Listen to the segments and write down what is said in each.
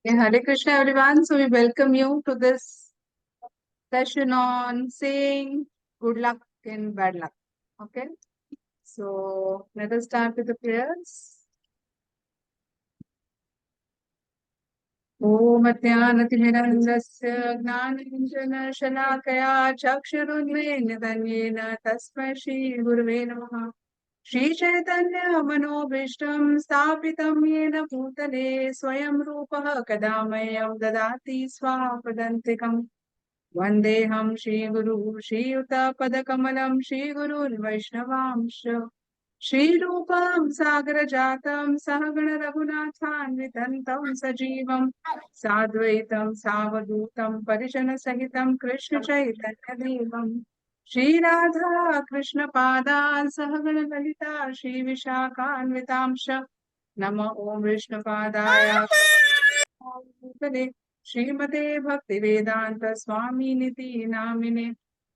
Hare Krishna, everyone. So we welcome you to this session on saying good luck and bad luck. Okay. So let us start with the prayers. ॐ अज्ञानतिमिरन्दस्य ज्ञानञ्जनशलाकया चक्षुरुन्मीलितं येन तस्मै श्रीगुरुवे नमः। श्रीचैतन्यमनोभीष्टं स्थापितं येन भूतले स्वयं रूपः कदा मह्यं ददाति स्वापदन्तिकम्। वन्देऽहं श्रीगुरु श्रीयुतपदकमलं श्रीगुरुन् वैष्णवांश श्रीरूपं सागरजातं सहगण रघुनाथान्वितं सजीवं साद्वैतं सावधूतं परिजनसहितं कृष्ण चैतन्यदेवं श्रीराधा कृष्णपादान् सहगण ललिता श्रीविशाखान्वितांश नमो ॐ विष्णुपादाय श्रीमते भक्तिवेदांत स्वामिनिति नामिने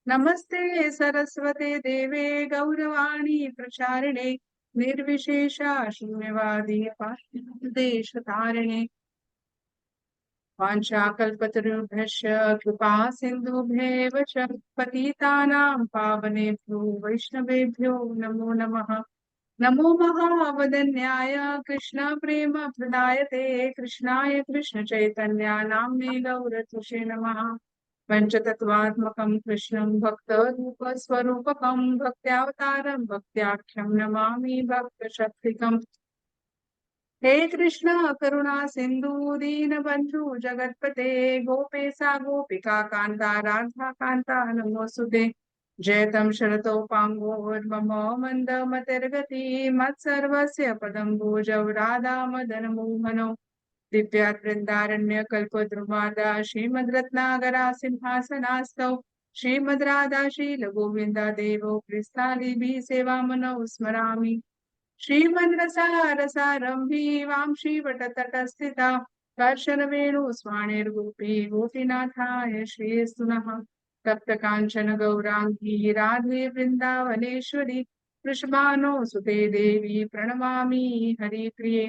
नमस्ते सरस्वते देवे गौरवाणी प्रचारिणे निर्विशेषा शून्यवादी देशतारिणे वाञ्छाकल्पतरुभ्यश्च कृपा सिन्धुभ्येव च पतितानां पावनेभ्यो वैष्णवेभ्यो नमो नमः। नमो महावदन्याय कृष्ण प्रेम प्रदायते कृष्णाय कृष्ण चैतन्या नाम्ने गौरतुषे नमः। पंचतत्वात्मकं कृष्णं भक्त स्वरूपकं भक्त्यावतारं भक्त्याख्यं नमामि भक्तशक्तिकम्। हे कृष्ण करुणा सिंधु दीनबंधु जगत्पते गोपेशा गोपिका कांता राधा कांता नमोस्तुते। जयतं शरतो पांगोर्मम मंद मतिर्गति मत्सर्वस्य पदं भोजौ राधा मदन मोहनो दिव्याद्वृन्दारण्य कल्पद्रुमादा श्रीमद्रत्नागरा सिंहासनास्तौ श्रीमद् राधा शील गोविंदा देवो क्रिस्तालिभिः सेवामनौ स्मरामि। श्रीमद्रसारसारम्भी वांशीवटतटस्थिता कर्शन वेणुस्वाणिर्गोपी गोपीनाथाय श्रीस्तुनः। तप्त कांचन गौरांगी राधे वृंदावनेश्वरी वृषभानो सुते देवी प्रणमामि हरिप्रिये।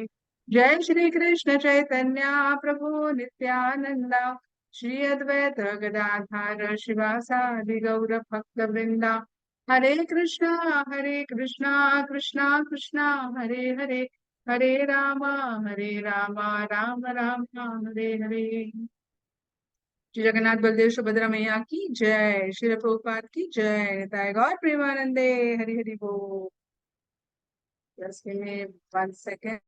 जय श्री कृष्ण चैतन्य प्रभु नित्यानंदा श्री अद्वैत गदाधर शिवासादि गौर भक्त वृंदा हरे कृष्णा कृष्णा कृष्णा हरे हरे हरे राम राम राम हरे हरे। श्री जगन्नाथ बलदेव सुभद्रा मैया की जय। श्री प्रभुपाद की जय। निताय गौर प्रेमानंदे हरि हरि बोल। Just give me 1 second.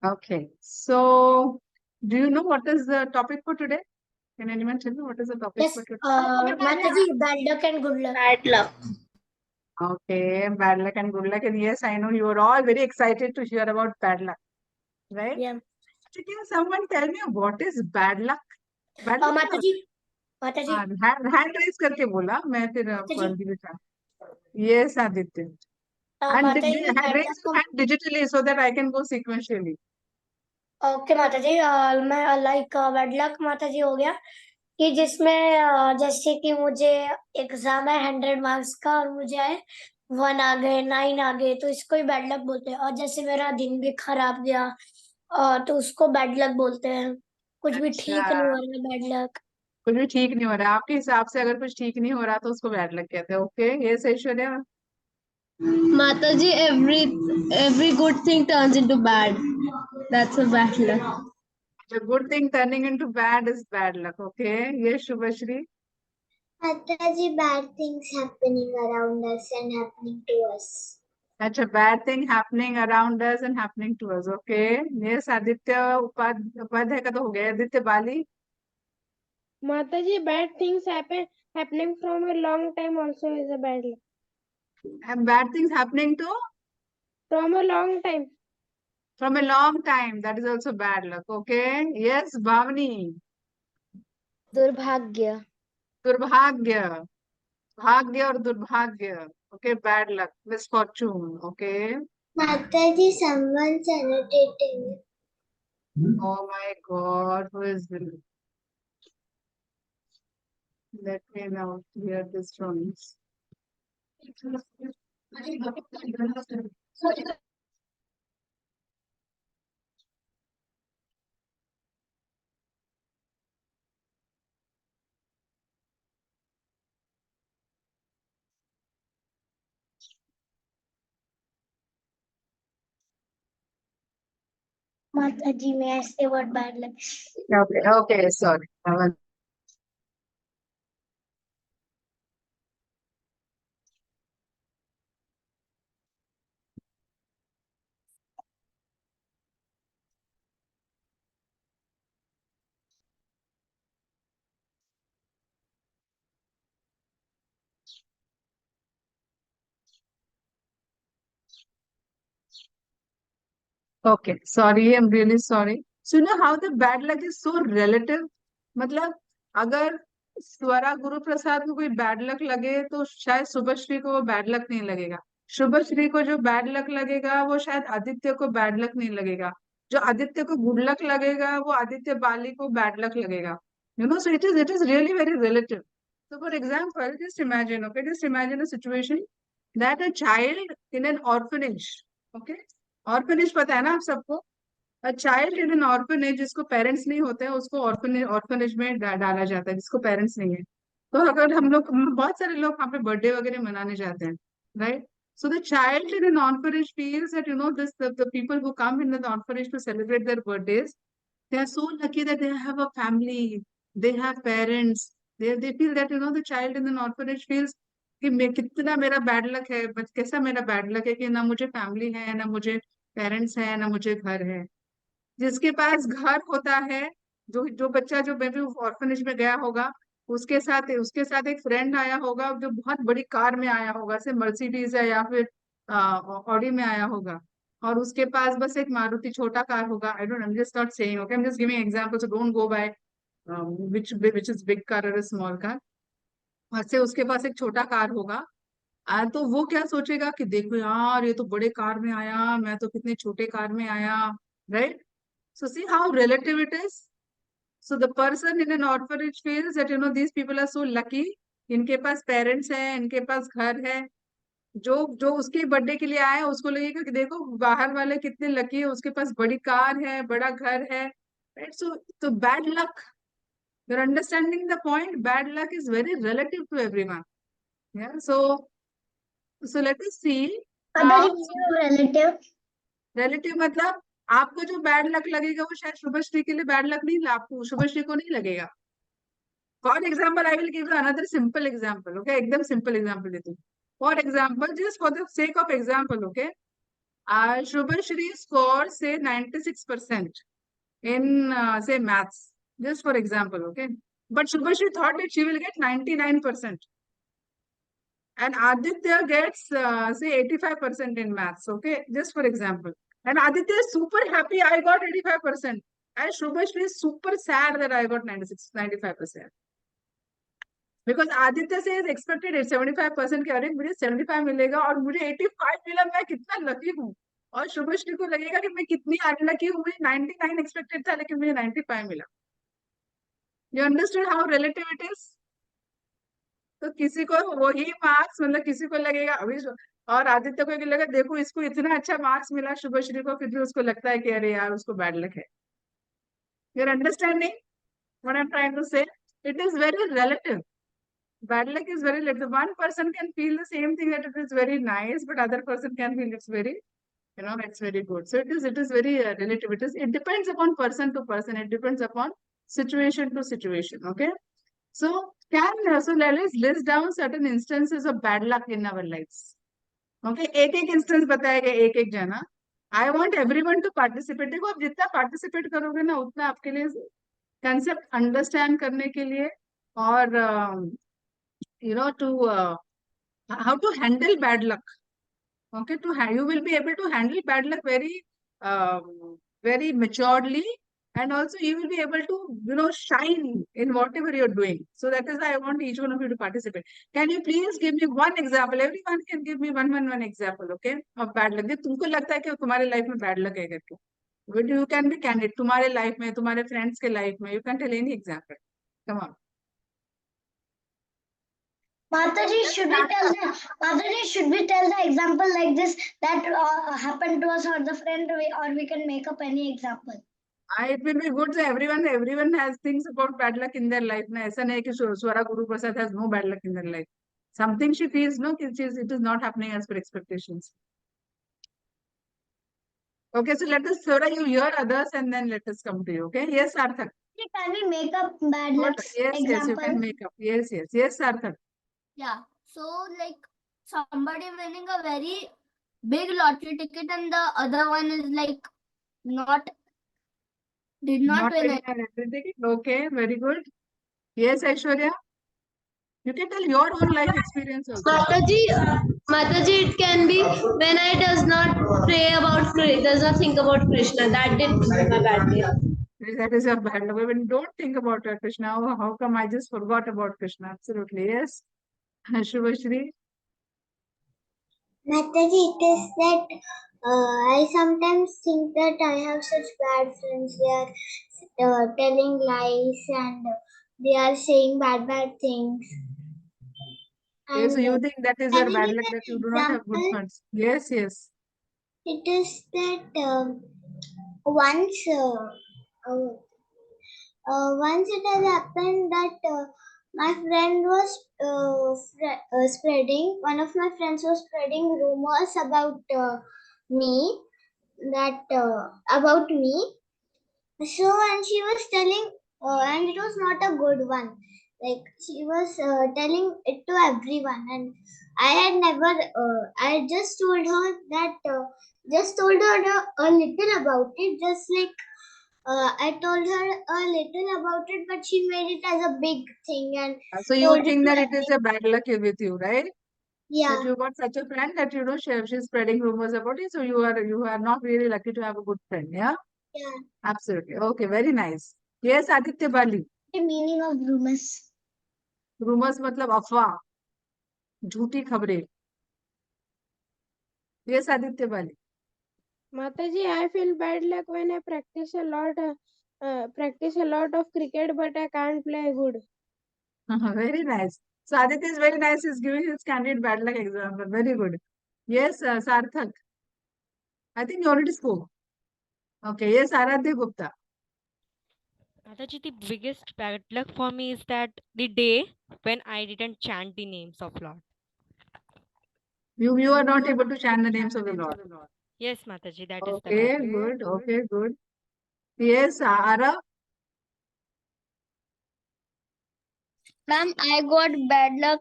Okay, so do you know what is the topic for today? Can anyone tell me what is the topic Yes, for today? Mataji, bad luck and good luck. Bad luck. Okay, bad luck and good luck. And yes, I know you are all very excited to hear about bad luck, right? Yeah. So can someone tell me what is bad luck? Bad luck Mataji, hand raise करके बोला मैं फिर पढ़ दी बेटा. Yes, Aditya. And Mataji, bad raise your luck. hand digitally so that I can go sequentially. Okay माताजी, मैं like bad luck माताजी हो गया कि जिसमें जैसे कि मुझे एग्जाम है 100 मार्क्स का और मुझे आए 1 आ गए 9 आ गए तो इसको ही बैड लक बोलते हैं। और जैसे मेरा दिन भी खराब गया तो उसको बैड लक बोलते हैं। कुछ भी ठीक नहीं हो रहा, बैड लक। कुछ भी ठीक नहीं हो रहा है आपके हिसाब से, अगर कुछ ठीक नहीं हो रहा तो उसको बैड लक कहते हैं. ओके, ये Aishwarya. Mataji, every good thing turns into bad. That's a bad luck. A good thing turning into bad is bad luck. Okay, yes, Shubhashri. Mataji, bad things happening around us and happening to us. Such a bad thing happening around us and happening to us. Okay, yes, Aditya Upadhyay का तो हो गया. Aditya Bali. Mataji, bad things happening from a long time also is a bad luck. And bad things happening to From a long time. from a long time, that is also bad luck. Okay, yes, Bhavani. दुर्भाग्य. दुर्भाग्य. भाग्य और दुर्भाग्य. Okay, bad luck, misfortune. Okay. Mataji, someone's annotating. Oh my God, who is this? Let me now clear this drawings. Mataji, may I say what bad luck? Okay, sorry. Okay, sorry, I'm really sorry. So you know how the bad luck is so relative? मतलब अगर स्वरा गुरु प्रसाद को कोई bad luck लगे तो शायद शुभश्री को वो bad luck नहीं लगेगा। शुभश्री को जो बैड लक लगेगा वो शायद आदित्य को बैड लक नहीं लगेगा। जो आदित्य को गुड लक लगेगा वो आदित्य बाली को बैड लक लगेगा। You know, so it is really very relative. So for example, just imagine a situation that a child in an orphanage, okay? Orphanage पता है ना आप सबको? A child in an orphanage जिसको पेरेंट्स नहीं होते हैं उसको ऑर्फनेज में डाला जाता है जिसको पेरेंट्स नहीं है। तो अगर हम लोग बहुत सारे लोग वहाँ पे बर्थडे वगैरह मनाने जाते हैं, right? So the child in an orphanage feels that this the people who come in the orphanage to celebrate their birthdays, they are so lucky that they have a family, they have parents. They feel that the child in an orphanage feels कि मैं कितना मेरा bad luck है, but कैसा मेरा bad luck है कि ना मुझे फैमिली है, ना मुझे पेरेंट्स है, ना मुझे घर है। जिसके पास घर होता है, जो जो बच्चा जो बेबी ऑर्फनेज में गया होगा, उसके साथ एक फ्रेंड आया होगा जो बहुत बड़ी कार में आया होगा, से मर्सिडीज है या फिर ऑडी में आया होगा, और उसके पास बस एक मारुति छोटा कार होगा। I don't, I am just not saying, okay, I am just giving example, so don't go by which is big car और स्मॉल कार। से उसके पास एक छोटा कार होगा। तो वो क्या सोचेगा कि देखो यार ये तो बड़े कार में आया, मैं तो कितने छोटे कार में आया, right? So see how relative it is. So the person in an orphanage feels that these people are so lucky. इनके पास पेरेंट्स हैं, इनके पास घर है। जो जो उसके बर्थडे के लिए आया उसको लगेगा कि देखो बाहर वाले कितने लकी है, उसके पास बड़ी कार है, बड़ा घर है, right? So bad luck. You're understanding the point? Bad luck is very relative to everyone. Yeah. So let us see how. Relative. Relative मतलब आपको जो बैड लक लगेगा वो शायद शुभश्री के लिए बैड लक नहीं, आपको शुभश्री को नहीं लगेगा। For example I will give you another simple example, okay? एकदम सिंपल एग्जाम्पल देती हूँ। For example, just for the sake of example, okay, Shubhashri score से 96% in say maths, just for example, okay, but Shubhashri thought that she will get 99% and Aditya gets say 85% in maths, okay, just for example, and Aditya is super happy, I got 85%, and Shubhashri is super sad that I got 95%, because Aditya से is expected 75% के, अरे मुझे 75 मिलेगा और मुझे 85 मिला, मैं कितना लकी हूँ। और शुभश्री को लगेगा कि मैं कितनी अनलकी हूँ, मुझे 99 एक्सपेक्टेड था लेकिन मुझे 95 मिला। You understand how relative it is? तो किसी को वही मार्क्स, मतलब किसी को लगेगा अभी और आदित्य को लगेगा देखो इसको इतना अच्छा मार्क्स मिला शुभश्री को, फिर भी उसको लगता है कि अरे यार उसको बैड लक है। You are understanding what I am trying to say? It is very relative. Bad luck is very little. One person can feel the same thing that it is very nice, but other person can feel it's very, it's very good. So it is very relative. It depends upon person to person. It depends upon situation to situation. Okay. So let us list down certain instances of bad luck in our lives. Okay. एक instance बताएगा एक जना. I want everyone to participate. देखो आप जितना participate करोगे ना उतना आपके लिए concept understand करने के लिए और to how to handle bad luck. Okay, you will be able to handle bad luck very very maturely And also you will be able to, shine in whatever you're doing. So that is why I want each one of you to participate. Can you please give me one example? Everyone can give me one example, okay, of bad luck. तुमको लगता है कि तुम्हारे life में bad luck है करके. But you can be candid. तुम्हारे life में, तुम्हारे फ्रेंड्स के लाइफ में, you can tell any example. Come on. Mataji, should we tell the example like this that happened to us or the friend, or we can make up any example? It will be good. So everyone has things about bad luck in their life. ना ऐसा नहीं कि Swara Guru Prasad has no bad luck in their life. Something she feels, no, it is not happening as per expectations. Okay, so let us, Swara, you hear others and then let us come to you. Okay, yes, Sarthak. Can we make up bad luck Yes, example? yes, you can make up. Yes, Sarthak. Yeah. So like somebody winning a very big lottery ticket and the other one is like did not win winning it. a lottery ticket. Okay, very good. Yes, Aishwarya. You can tell your own life experience also. Mataji, it can be when I does not pray about, does not think about Krishna. That did my bad day. That is your bad luck. When you don't think about Krishna, how come I just forgot about Krishna? Absolutely, yes. Shubhashri. Mataji, it is that I sometimes think that I have such bad friends. They are telling lies and they are saying bad things. Okay, so you think that is your can I bad give luck an that you do not have good example? friends? Yes, yes. It is that once once it has happened that my friend was spreading, one of my friends was spreading rumors about me, about me. So, and she was telling, and it was not a good one. Like she was telling it to everyone, and I had never. I just told her that, just told her a little about it, just like I told her a little about it, but she made it as a big thing and So you told think to that it is a bad luck with you, right? Yeah, That you got such a friend that she's spreading rumors about it. So you are not really lucky to have a good friend, yeah? yeah. Absolutely. Okay, very nice. Yes, Aditya Bali. The meaning of rumors. Rumors मतलब अफवाह, झूठी खबरें. Yes, Aditya Bali. Mataji, I feel bad luck when I practice a lot of cricket, but I can't play good. Very nice. So Aditya is very nice. He's giving his candid bad luck example. Very good. Yes, Sarthak. I think you already spoke. Okay. Yes, Aradhya Gupta. Mataji, the biggest bad luck for me is that the day when I didn't chant the names of Lord. You are not able to chant the names of the Lord. Yes, Mataji, that is the Okay, bad luck. good. Okay, good. Yes, Ara. Ma'am, I got bad luck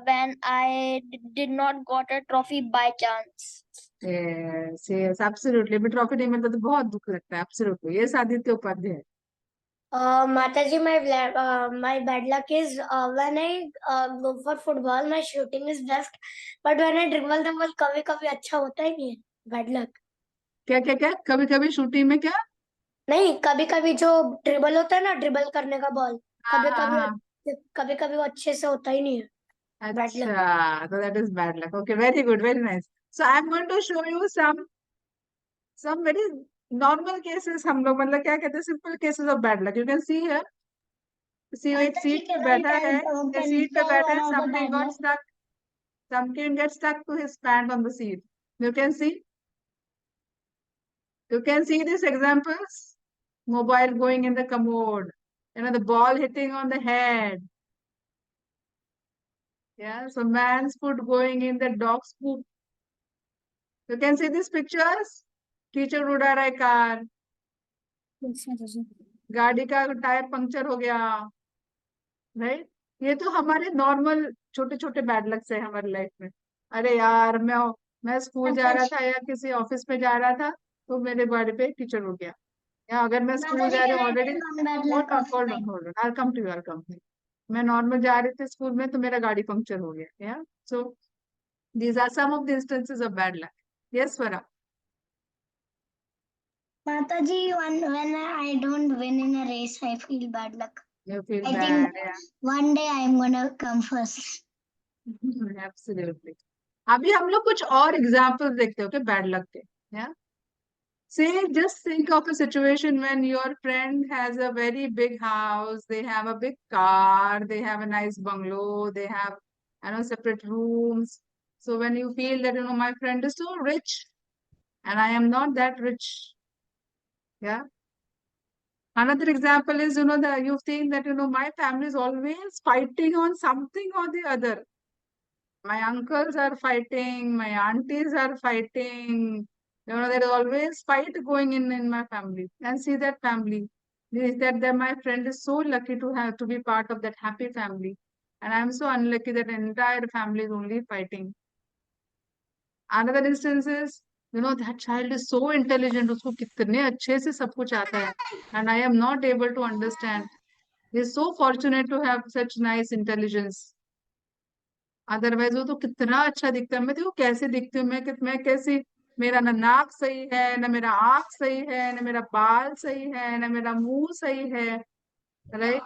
when I did not got a trophy by chance. Yes, absolutely. But trophy नहीं मिलता तो बहुत दुख लगता है. Absolutely. Yes, Aditya Upadhyay. Mataji, my bad luck is when I go for football, my shooting is best, but when I dribble the ball, कभी कभी अच्छा होता ही नहीं है. Bad luck. क्या? कभी शूटिंग में क्या? नहीं, कभी कभी जो ड्रिबल होता है ना, ड्रिबल करने का बॉल, हाँ. कभी कभी वो अच्छे से होता ही नहीं है. Bad luck. अच्छा, so that is bad luck. Okay, very good, very nice. So I'm going to show you some very normal cases. हम लोग मतलब क्या कहते हैं, simple cases of bad luck. You can see here. See, एक seat पे बैठा है. सीट पे बैठा है. Somebody got stuck. Some kid gets stuck to his pant on the seat. You can see. You can see these examples. Mobile going in the commode. The ball hitting on the head. Yeah, so man's foot going in the dog's poop. You can see these pictures. कीचड़ उड़ा रहा है car. गाड़ी का tyre puncture हो गया. Right. ये तो हमारे नॉर्मल छोटे छोटे बैड लक्स है हमारे लाइफ में. अरे यार, मैं स्कूल जा रहा था या किसी ऑफिस में जा रहा था तो मेरे गाड़ी पे कीचड़ हो गया. या अगर मैं स्कूल जा रही हूँ already. I'll come to you. मैं नॉर्मल जा रही थी स्कूल में तो मेरा गाड़ी पंक्चर हो गया. या सो these are some of the instances of bad luck. Yes, Swara. Mataji, when I don't win in a race, I feel bad luck. You feel I bad, think yeah. one day I'm gonna come first. Absolutely. अभी हम लोग कुछ और example देखते हो क्या bad luck के? Yeah. Say, just think of a situation when your friend has a very big house, they have a big car, they have a nice bungalow, they have, separate rooms. So when you feel that, my friend is so rich and I am not that rich. Yeah. Another example is, that you think that, my family is always fighting on something or the other. My uncles are fighting, my aunties are fighting. There is always fight going in my family. And see that family. Is that my friend is so lucky to have to be part of that happy family. And I'm so unlucky that entire family is only fighting. Another instance is, that child is so intelligent, उसको कितने अच्छे से सब कुछ आता है. And I am not able to understand. He is so fortunate to have such nice intelligence. Otherwise वो तो कितना अच्छा दिखता है. मैं देखो कैसे दिखती हूँ, मैं कैसी, मेरा ना नाक सही है, ना मेरा आंख सही है, ना मेरा बाल सही है, ना मेरा मुंह सही है. राइट.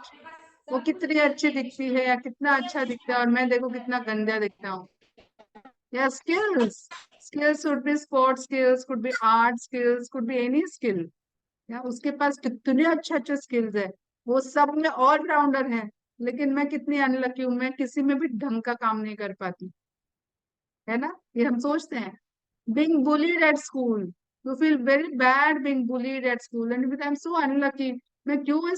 वो कितनी अच्छी दिखती है या कितना अच्छा दिखता है, और मैं देखो कितना गंदा दिखता हूँ. या skills could be sport skills, could be art skills, could be any skill. या उसके पास कितने अच्छे अच्छे स्किल्स है, वो सब में ऑलराउंडर है. लेकिन मैं कितनी अनलकी हूँ, मैं किसी में भी ढंग का काम नहीं कर पाती. है ना, ये हम सोचते हैं. being bullied at school, you feel very bad being bullied at school and I'm so unlucky. मैं क्यों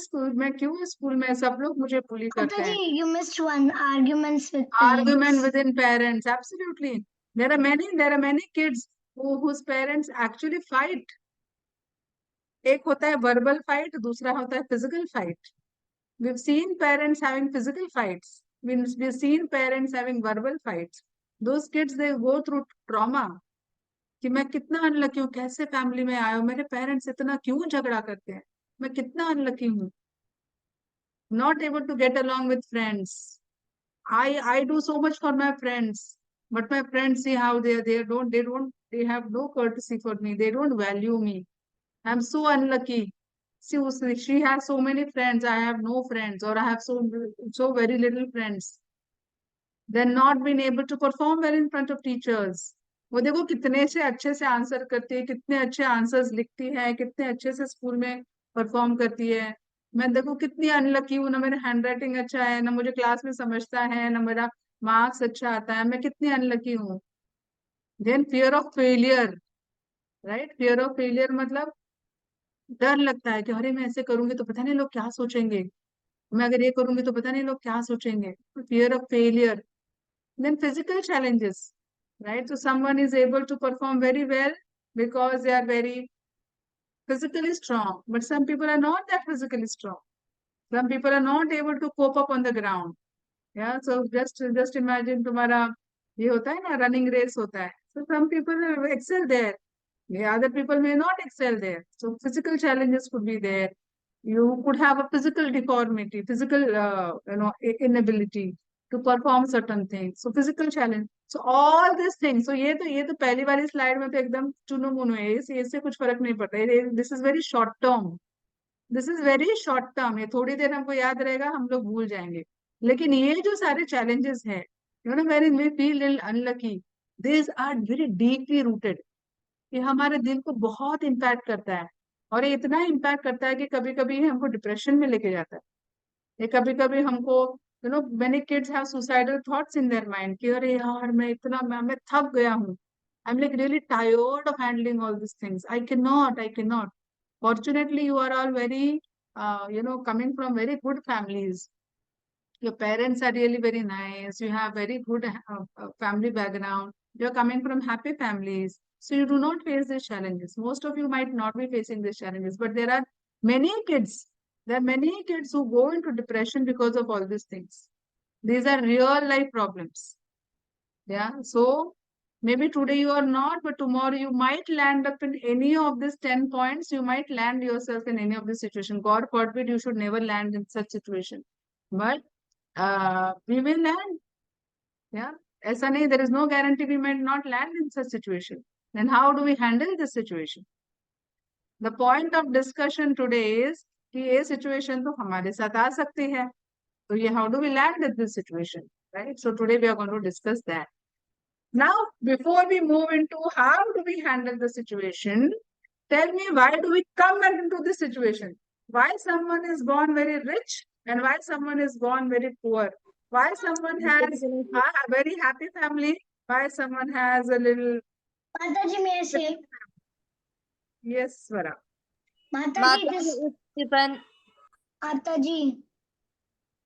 स्कूल में सब लोग मुझे बुली करते हैं. Mataji, you missed one, arguments with parents. Argument within parents, absolutely. There are many kids whose parents actually fight. एक होता है verbal fight, दूसरा होता है physical fight. We've seen parents having physical fights. We've seen parents having verbal fights. Those kids, they go through trauma. कि मैं कितना unlucky हूँ, कैसे फैमिली में आया हूँ, मेरे पेरेंट्स इतना क्यों झगड़ा करते हैं, मैं कितना अनलकी हूँ. Not able to get along with friends. I do so much for my friends, but my friends, see how they have no courtesy for me, they don't value me. I'm so unlucky. See, she has so many friends, I have no friends, or I have so very little friends. Then not being able to perform well in front of teachers. वो देखो कितने से अच्छे से answer करती है, कितने अच्छे आंसर्स लिखती है, कितने अच्छे से स्कूल में परफॉर्म करती है. मैं देखो कितनी अनलकी हूँ, ना मेरा हैंड राइटिंग अच्छा है, ना मुझे क्लास में समझता है, ना मेरा मार्क्स अच्छा आता है, मैं कितनी अनलकी हूँ. Then fear of failure. Right, fear of failure मतलब डर लगता है कि अरे मैं ऐसे करूंगी तो पता नहीं लोग क्या सोचेंगे, मैं अगर ये करूंगी तो पता नहीं लोग क्या सोचेंगे. Fear of failure. Then physical challenges, right? So someone is able to perform very well because they are very physically strong, but some people are not that physically strong. Some people are not able to cope up on the ground. Yeah, so just imagine तुम्हारा ये होता है ना, running race होता है. So some people excel there. The other people may not excel there. So physical challenges could be there. You could have a physical deformity, physical inability to perform certain things. So physical challenge. So all these things. So ये तो पहली वाली slide में तो एकदम चुनो मुनो है, इससे कुछ फर्क नहीं पड़ता. This is very short term. This is very short term. ये थोड़ी देर हमको याद रहेगा, हम लोग भूल जाएंगे. लेकिन ये जो सारे challenges हैं, very we feel unlucky, these are very deeply rooted. ये हमारे दिल को बहुत इम्पैक्ट करता है, और ये इतना इम्पैक्ट करता है कि कभी कभी हमको डिप्रेशन में लेके जाता है. ये कभी कभी हमको, many kids have suicidal thoughts in their mind कि अरे यार मैं थक गया हूँ. I am like really tired of handling all this things. I can not. Fortunately, you are all very, coming from very good families. Your parents are really very nice. You have very good family background. You're coming from happy families. So you do not face these challenges. Most of you might not be facing these challenges, but many kids, there are many kids who go into depression because of all these things. These are real life problems. Yeah. So maybe today you are not, but tomorrow you might land up in any of these 10 points. You might land yourself in any of this situation. God forbid you should never land in such situation. But we will land. Yeah. ऐसा नहीं, there is no guarantee we might not land in such situation. Then how do we handle this situation? The point of discussion today is कि ये situation तो हमारे साथ आ सकती है, तो ये how do we land at this situation, right? So today we are going to discuss that. Now, before we move into how do we handle the situation, tell me why do we come into this situation? Why someone is born very rich and why someone is born very poor? Why someone has a very happy family? Why someone has a little... Mataji, may I say? Yes, Swara. Mataji, this... Mataji.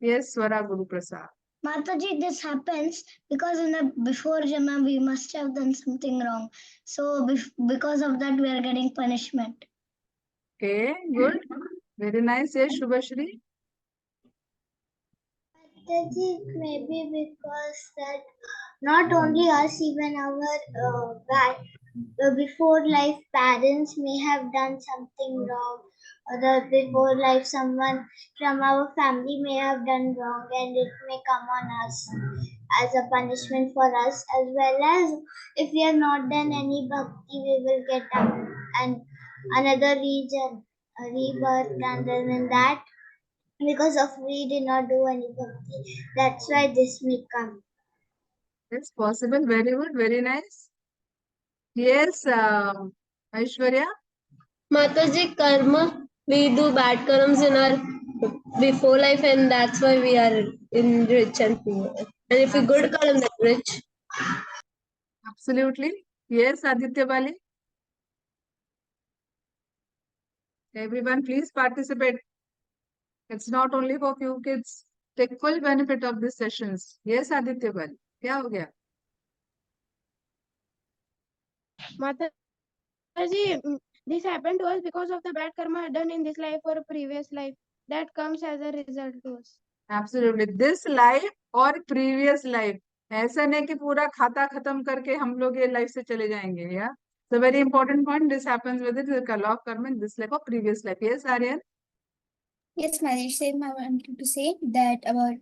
Yes, Swara Guru Prasad. Mataji, this happens because in the before Jama we must have done something wrong. So because of that we are getting punishment. Okay, good. Very nice. Yes, Shubhashri. Maybe because that not only us, even our before life parents may have done something wrong, or the before life someone from our family may have done wrong, and it may come on us as a punishment for us, as well as if we have not done any bhakti, we will get and another region, a rebirth, and then in that because of we did not do any bhakti. That's why this may come. It's possible. Very good. Very nice. Yes, Aishwarya. Mataji, karma, we do bad karmas in our before life, and that's why we are in rich and poor. And if we good karma, then rich. Absolutely. Yes, Aditya Bali. Everyone, please participate. It's not only for few kids. Take full benefit of these sessions. Yes, Aditya Bali. क्या हो गया? Mataji, this happened to us because of the bad karma done in this life or previous life. That comes as a result to us. Absolutely. This life और previous life. ऐसा नहीं कि पूरा खाता खत्म करके हम लोग ये लाइफ से चले जाएंगे. Yeah. So very important point. This happens with it. The law of karma in this life or previous life. Yes, Aryan. Yes, Mataji, same I wanted to say that about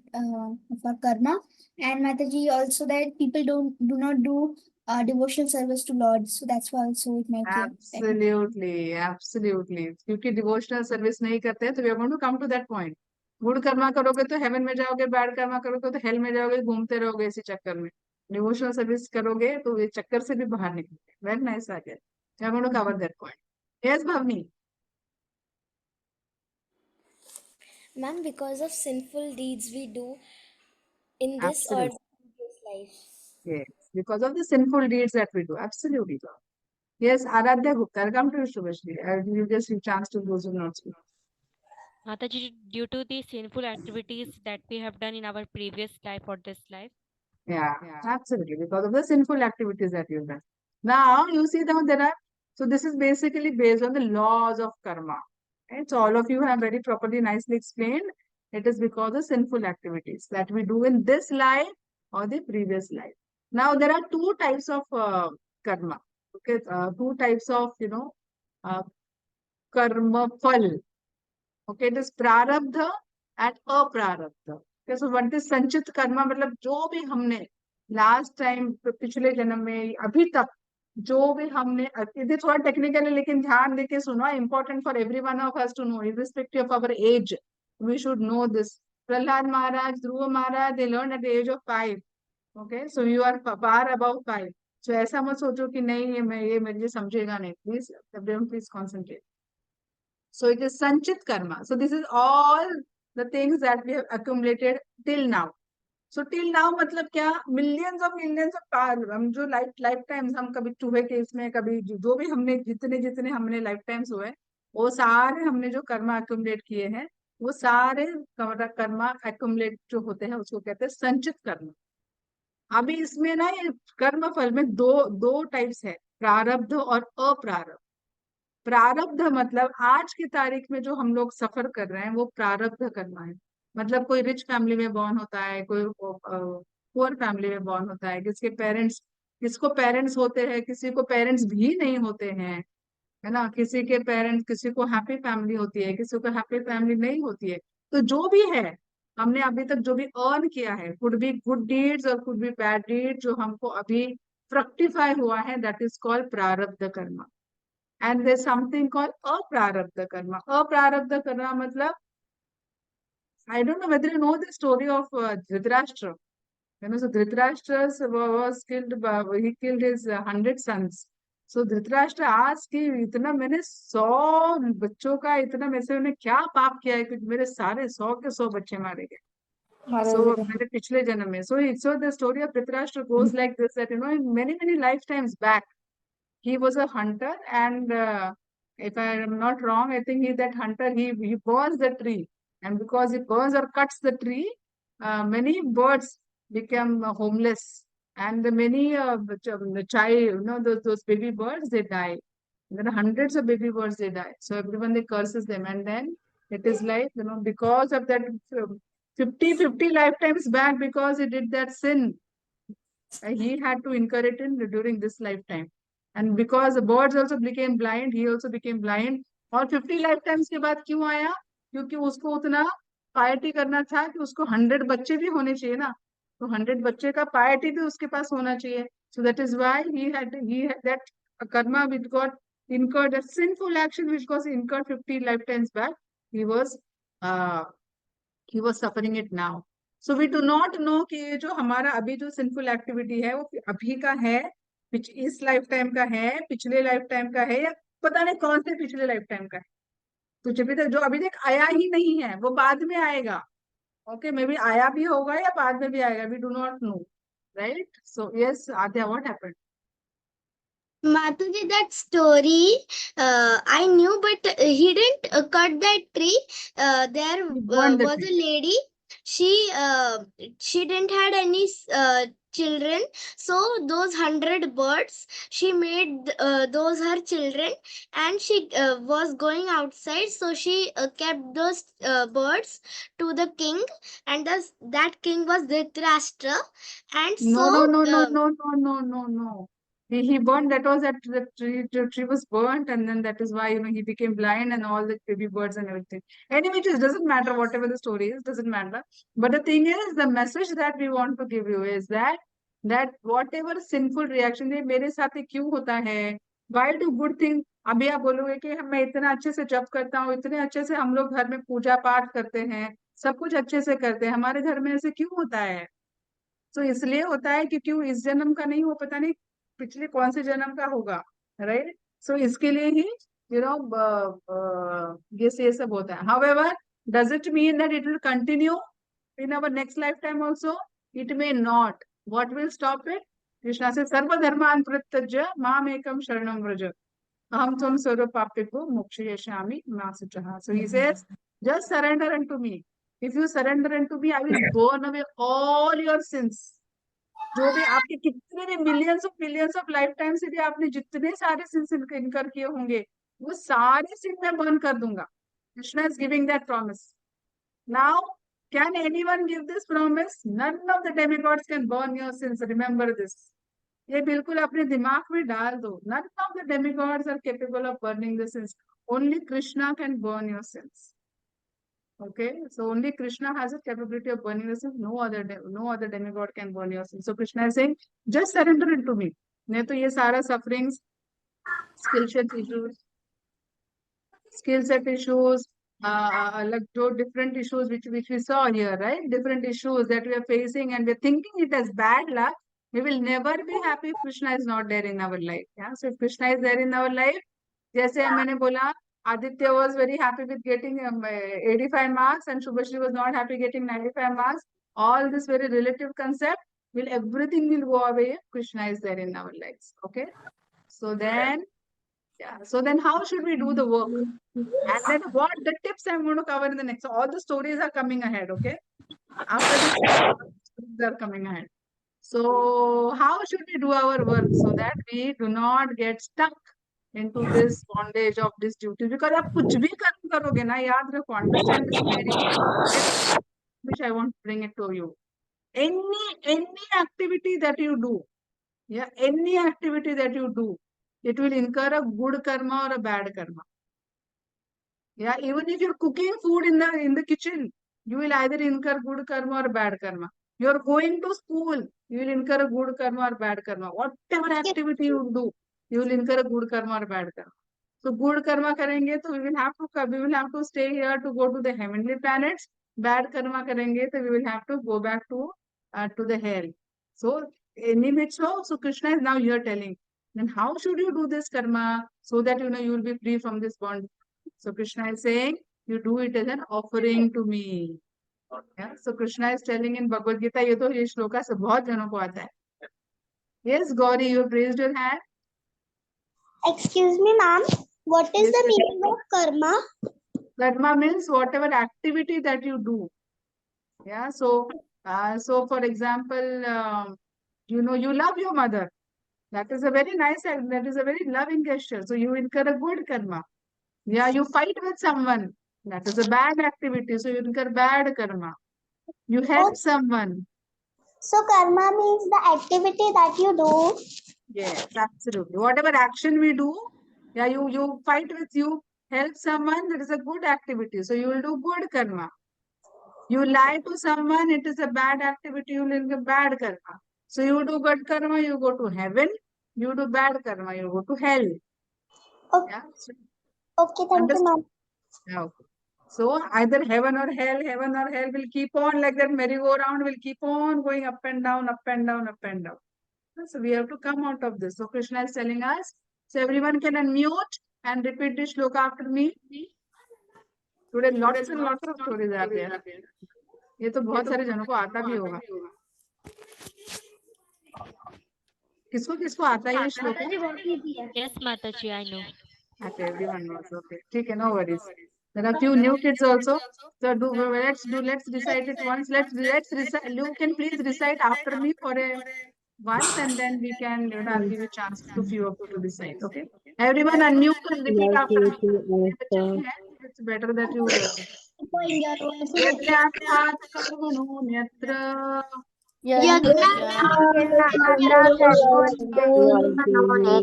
for karma, and Mataji also that people do not do devotional service to Lord, so that's why also it might be Absolutely, absolutely. क्योंकि devotional service नहीं करते हैं, तो we are going to come to that point. Good Karma करोगे तो haven में जाओगे, bad Karma करोगे तो हेल में जाओगे, घूमते रहोगे इसी चक्कर में. डिवोशनल सर्विस करोगे तो ये चक्कर से भी बाहर निकलोगे. वेरी नाइस आगे. We are going to cover that point. Yes, Bhavni. Ma'am, because of sinful deeds we do in this or Absolutely. previous life. Yes, because of the sinful deeds that we do. Absolutely. Yes, Aradhya Gupta. I'll come to you, Shubhashri. You just give chance to those who not speak. Mataji, due to the sinful activities that we have done in our previous life or this life. Yeah, absolutely. Because of the sinful activities that you've done. Now, you see now there are, so this is basically based on the laws of karma. Right? So all of you have very properly, nicely explained. It is because of sinful activities that we do in this life or the previous life. Now, there are two types of karma. Okay, two types of, karma phal. Okay, it is prarabdha and aprarabdha. Okay, so what is संचित कर्मा मतलब जो भी हमने last time पिछले जन्म में अभी तक जो भी हमने ये थोड़ा टेक्निकल है लेकिन ध्यान देके सुनो important for every one of us to know irrespective of our age we should know this. Prahlad Maharaj, Dhruva Maharaj, they learned at the age of 5. Okay, so you are far above 5. So ऐसा मत सोचो कि नहीं ये मुझे समझेगा नहीं. Please everyone please concentrate. So it is Sanchit Karma. So this is all the things that we have accumulated till now. So till now मतलब क्या millions of हम जो लाइफ टाइम्स हम कभी चूहे के इसमें कभी जो भी हमने जितने हमने लाइफ टाइम्स हुए वो सारे हमने जो कर्मा accumulate किए हैं वो सारे कर्मा accumulate जो होते हैं उसको कहते हैं संचित कर्म. अभी इसमें ना ये कर्म फल में दो टाइप्स है प्रारब्ध और अप्रारब्ध. प्रारब्ध मतलब आज की तारीख में जो हम लोग सफर कर रहे हैं वो प्रारब्ध कर्म है. मतलब कोई रिच फैमिली में बॉर्न होता है, कोई पुअर फैमिली में बॉर्न होता है, किसको पेरेंट्स होते हैं, किसी को पेरेंट्स भी नहीं होते हैं, है ना. किसी के पेरेंट्स, किसी को हैप्पी फैमिली होती है, किसी को हैप्पी फैमिली नहीं होती है. तो जो भी है हमने अभी तक जो भी अर्न किया है, कुड बी गुड डीड्स और कुड बी बैड डीड, जो हमको अभी फ्रक्टिफाई हुआ है दैट इज कॉल्ड प्रारब्ध कर्म. and there's something called aprarabdha karma. Aprarabdha karma matlab, I don't know whether you know the story of Dhritarashtra. So Dhritarashtra was killed by, he killed his 100 sons. So Dhritarashtra asked कि इतना मैंने 100 बच्चों का इतना में से मैंने क्या पाप किया है कि मेरे सारे 100 के 100 बच्चे मारे गए. So मेरे पिछले जन्म में. So the story of Dhritarashtra goes like this, that in many lifetimes back, he was a hunter, and if I am not wrong, I think that hunter, he burns the tree, and because he burns or cuts the tree, many birds become homeless, and the many the child, those baby birds, they die. There are hundreds of baby birds, they die. So everyone, they curses them, and then it is like, because of that 50 lifetimes back, because he did that sin, he had to incur it during this lifetime. And because the birds also became blind, he also became blind. और 50 lifetimes के बाद क्यों आया? क्योंकि उसको उतना piety करना था कि उसको 100 बच्चे भी होने चाहिए ना. तो 100 बच्चे का पायटी भी उसके पास होना चाहिए. So that is why he had that karma which got incurred, a sinful action which was incurred 50 lifetimes back. He was suffering it now. So we do not know कि ये जो हमारा अभी जो sinful activity है वो अभी का है, इस lifetime का है, पिछले lifetime का है, या पता नहीं कौन से पिछले lifetime का है. तो जब तक जो अभी तक आया ही नहीं है वो बाद में आएगा. Okay, maybe आया भी होगा या बाद में भी आएगा. We do not know, right? So yes, Adya, what happened? Mataji, that story I knew, but he didn't cut that tree. There He burned the was tree. a lady. She didn't had any children, so those 100 birds, she made those her children, and she was going outside, so she kept those birds to the king, and that king was Dhritarashtra, and No. He burned, that was that the tree was burnt, and then that is why he became blind, and all the baby birds and everything. Anyway, it doesn't matter whatever the story is, doesn't matter. But the thing is, the message that we want to give you is that whatever sinful reaction ये मेरे साथ ही क्यों होता है, why do good things. अभी आप बोलोगे कि मैं इतना अच्छे से जप करता हूँ, इतने अच्छे से हम लोग घर में पूजा पाठ करते हैं, सब कुछ अच्छे से करते हैं, हमारे घर में ऐसे क्यों होता है? तो इसलिए होता है क्योंकि वो इस जन्म का नहीं, वो पता नहीं पिछले कौन से जन्म का होगा, राइट? सो इसके लिए ही ये सब होता है. However, does it mean that it will continue in our next lifetime also? It may not. What will stop it? Krishna says, सर्व धर्मान परित्यज्य माम एकम शरणम Vraj aham tvam sarva papibho mokshayashyami ma suchaha. So he says, just surrender unto me. If you surrender unto me, I will burn away all your sins. जो भी आपके कितने भी millions of life time से भी आपने जितने सारे सिंस इनकर किए होंगे, वो सारे सिन मैं बर्न कर दूंगा. Krishna is giving that promise. Now can anyone give this promise? None of the demigods can burn your sins. Remember this. ये बिल्कुल अपने दिमाग में डाल दो. None of the demigods are capable of burning the sins. Only Krishna can burn your sins. Okay, so only Krishna has the capability of burning the sins. No other demigod can burn your sins. So Krishna is saying, just surrender it to me. नहीं तो ये सारा sufferings, skill set issues, like different issues which we saw here, right? Different issues that we are facing, and we're thinking it as bad luck. We will never be happy if Krishna is not there in our life. Yeah. So if Krishna is there in our life, जैसे मैंने बोला, Aditya was very happy with getting 85 marks, and Shubhashri was not happy getting 95 marks. All this very relative concept, everything will go away if Krishna is there in our lives. Okay. So then, So then how should we do the work? And then what the tips I'm going to cover in the next. So all the stories are coming ahead, okay? After this, stories are coming ahead. So how should we do our work so that we do not get stuck into this bondage of this duty? Because आप कुछ भी कर्म करोगे ना, याद रखो, understand this very well. Which I want to bring it to you. Any activity that you do, any activity that you do, it will incur a good karma or a bad karma. Yeah, even if you're cooking food in the kitchen, you will either incur good karma or bad karma. You're going to school, you will incur a good karma or bad karma. Whatever activity you do, you will incur a good karma or bad karma. So good karma करेंगे तो we will have to stay here to go to the heavenly planets. Bad karma करेंगे तो we will have to go back to the hell. So any which so Krishna is now here telling. Then how should you do this karma so that you will be free from this bond? So Krishna is saying you do it as an offering to me. Yeah? So Krishna is telling in Bhagavad Gita, ये श्लोका से बहुत जनों को आता है. Yes, Gauri, you have raised your hand. Excuse me, ma'am. What is Yes, the yes. meaning of karma? Karma means whatever activity that you do. Yeah. So for example, you love your mother. That is a very nice act. That is a very loving gesture. So you incur a good karma. Yeah. You fight with someone. That is a bad activity. So you incur bad karma. You help someone. So karma means the activity that you do. Yes, absolutely. Whatever action we do, yeah, you fight with, you help someone, that is a good activity. So you will do good karma. You lie to someone, it is a bad activity, you will incur bad karma. So you do good karma, you go to heaven. You do bad karma, you go to hell. Okay, Yeah. okay, thank you, ma'am. Yeah, okay. So either heaven or hell will keep on like that merry-go-round will keep on going up and down, up and down, up and down. So we have to come out of this. So Krishna is telling us. So everyone can unmute and repeat this shloka after me. Today lots and lots of stories are there. ये तो बहुत सारे जनों को आता भी होगा. किसको किसको आता है ये shloka? Yes, Mataji, I know. Okay, everyone knows. Okay, ठीक है, no worries. There are few new kids also. So let's recite it once. Let's recite. You can please recite after me for once, and then we can, I'll give you a chance to few of you to recite. Okay. Everyone unmute and repeat after me. It's better that you. यज्ञार्थात् कर्मणो न्यत्र यज्ञार्थात् कर्मणो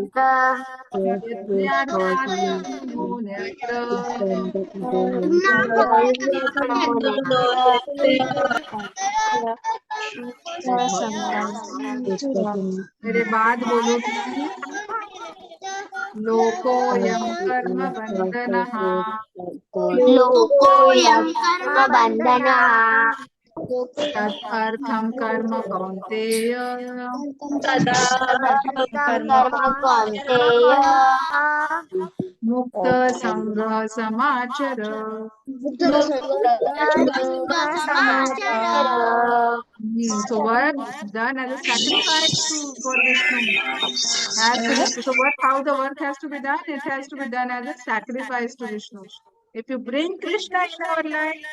न्यत्र मेरे बाद बोलोगी लोकोऽयं कर्म बन्धनः लोकोऽयं कर्मबन्धनः तत् अर्थं कर्म कौन्तेय कर्म कौन्तेय मुक्त संघ समाचर. So work done as a sacrifice for Vishnu has to be. So what? How the work has to be done? It has to be done as a sacrifice to Vishnu. If you bring Krishna in our life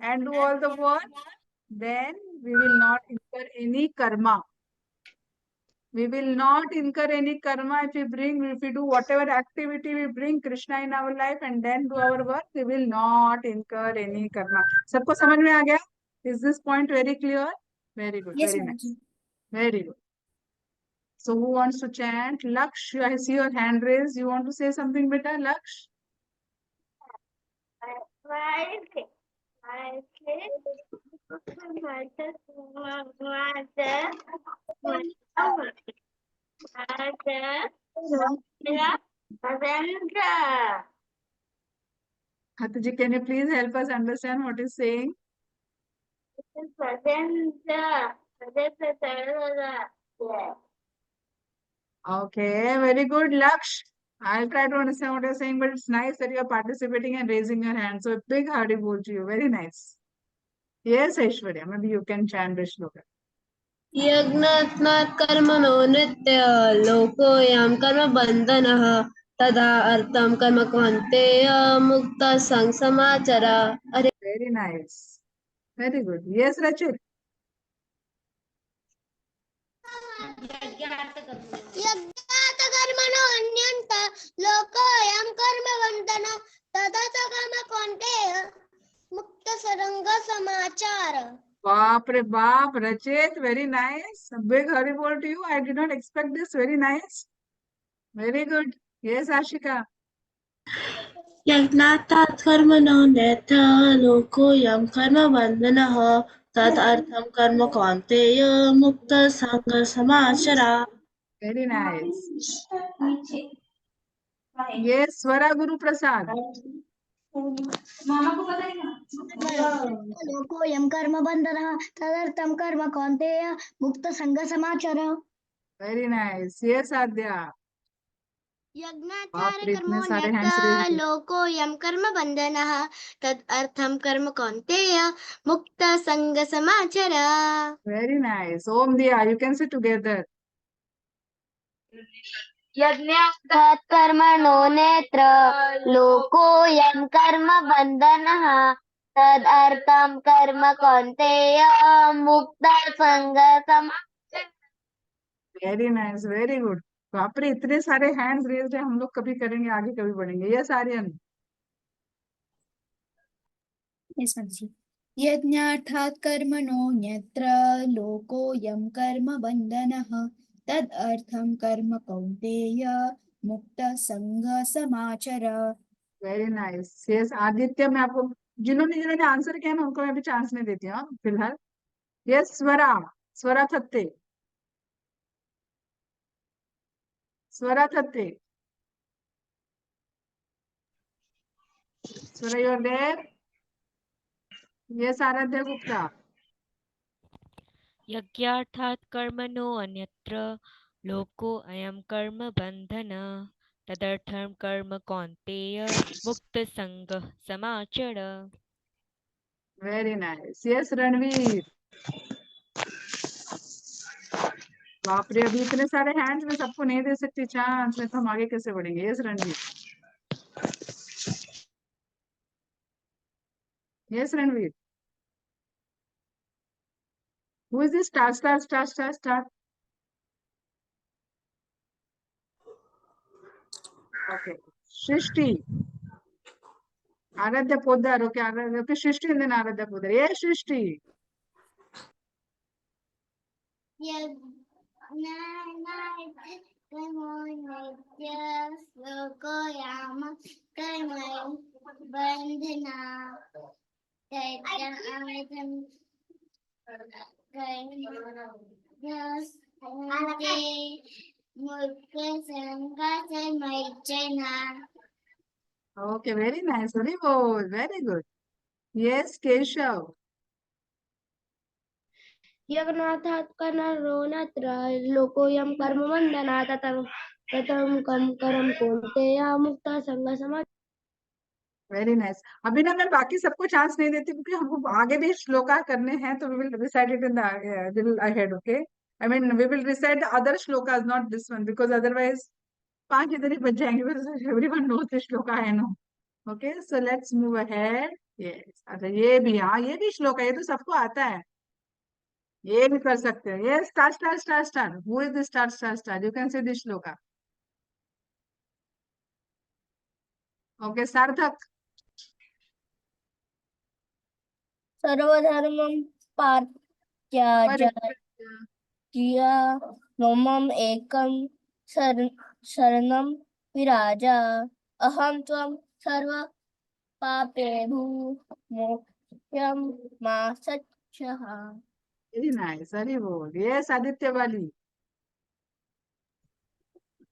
and do all the work, then we will not incur any karma. We will not incur any karma if we do whatever activity, we bring Krishna in our life and then do our work, we will not incur any karma. सबको समझ में आ गया? Is this point very clear? Very good. Yes, Very Mataji. nice. Very good. So who wants to chant? Laksh, I see your hand raised. You want to say something, beta? Laksh? Hataji, can you please help us understand what he's saying? Okay, very good, Laksh. I'll try to understand what you're saying, but it's nice that you're participating and raising your hand. So a big hearty bol to you. Very nice. Yes, Aishwarya, maybe you can chant this shloka. यज्ञात्मात् कर्मणो नित्य लोकोऽयं कर्मबन्धनः तदा अर्थं कर्म कौन्तेय मुक्त संसमाचर. Very nice. Very good. Yes, Rachit. यज्ञात कर्मणो अन्यन्त लोकोऽयं कर्मबन्धनः तदा च कर्म कौन्तेय मुक्त संग समाचार. Baap re baap, Rachit, very nice. A big hurry bol to you. I did not expect this. Very nice. Very good. Yes, Ashika. यज्ञात् कर्मणो नेत्य लोकोऽयं कर्मबन्धनः तदर्थं कर्म कौन्तेय मुक्तसङ्गसमाचर. Very nice. ये स्वरा गुरु प्रसाद। लोकोऽयं कर्म बन्धनः तदर्थं कर्म कौन्तेय मुक्त संग समाचर। Very nice. ये साध्या। बाप रे, इतने सारे हैंड्स रेज। लोकोऽयं कर्म बन्धनः तदर्थं कर्म कौन्तेय मुक्त संग समाचर। Very nice. Om Diya, you can say together. यज्ञात् कर्मणो नेत्र लोकोऽयं कर्म बन्धनः तदर्थं कर्म कौन्तेय मुक्त संग समाचर। Very nice, very good. बाप रे, इतने सारे हैंड्स रेज्ड है। हम लोग कभी करेंगे, आगे कभी बढ़ेंगे। यस आर्यन। Yes, Mataji. यज्ञार्थात् कर्मणोऽन्यत्र लोकोऽयं कर्म बन्धनः तदर्थं कर्म कौन्तेय मुक्तसङ्गसमाचर। Very nice. यस आदित्य, मैं आपको जिन्होंने जिन्होंने आंसर किया ना उनको मैं भी चांस नहीं देती हूँ फिलहाल। Yes Swara. Swara Thatte. Swara Thatte. Swara you are there. Yes Aradhya Gupta. यज्ञार्थात् कर्मणो अन्यत्र लोको अयं कर्म बंधन तदर्थं कर्म कौन्तेय मुक्त संग समाचर। Very nice. यस रणवीर। बाप रे, अभी इतने सारे हैंड्स में सबको नहीं दे सकती चांस, में तो हम आगे कैसे बढ़ेंगे। Yes Ranveer. Yes Ranveer. Who is this star star star star star? Okay. Srishti. Aradhya Poddar. Okay Aradhya. Okay Srishti and then Aradhya Poddar. ये Srishti. Okay very nice, very bold, very good. Yes Keshav. यज्ञार्थात् कर्मणो नेत्र लोकोऽयं कर्म बन्धनः तदर्थं कर्म कौन्तेय मुक्त संग समाचर। Very nice. अभी ना मैं बाकी सबको चांस नहीं देती क्योंकि हमको आगे भी श्लोका करने हैं, तो we will recite it in the will ahead. Okay, I mean we will recite the other shlokas, not this one, because otherwise 5 इधर ही बच जाएंगे, because everyone knows this shloka है no. Okay so let's move ahead. Yes अच्छा, ये भी, हाँ ये भी श्लोक है, ये तो सबको आता है, ये भी कर सकते हैं। ये star star star star, who is the star star star? You can से दिस श्लोका। ओके सार्थक। सर्वधर्मं परित्यज्य मम एकं शरणं विराज अहं त्वं सर्व पापेभ्यो मोक्ष्यं मा सच्चः। वेरी नाइस, वेरी बोल। यस आदित्य वाली।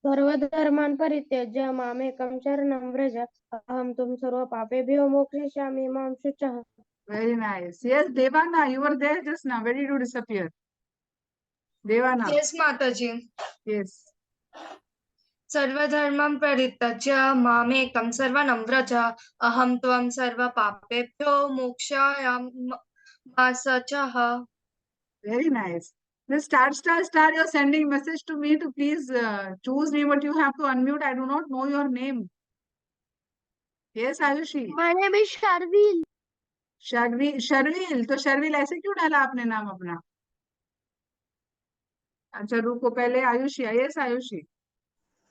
सर्वधर्मान् परित्यज्य मामेकं शरणं व्रज अहं त्वं सर्वपापेभ्यो मोक्षयिष्यामि मां शुचः। Very nice. Yes, Devana, you were there just now. Where did you disappear? Devana. Yes, Mataji. Yes. सर्वधर्मं परित्यज्य मामेकं शरणं व्रज अहं त्वं सर्वपापेभ्यो मोक्षयामि मा शुचः। Very nice. This star, star, star, you're sending message to me to please choose me, but you have to unmute. I do not know your name. Yes, Ayushi. My name is Sharvil. Sharvil, Sharvil, तो शर्विल ऐसे क्यों डाला आपने नाम अपना? अच्छा रुको, पहले आयुषी। यस आयुषी।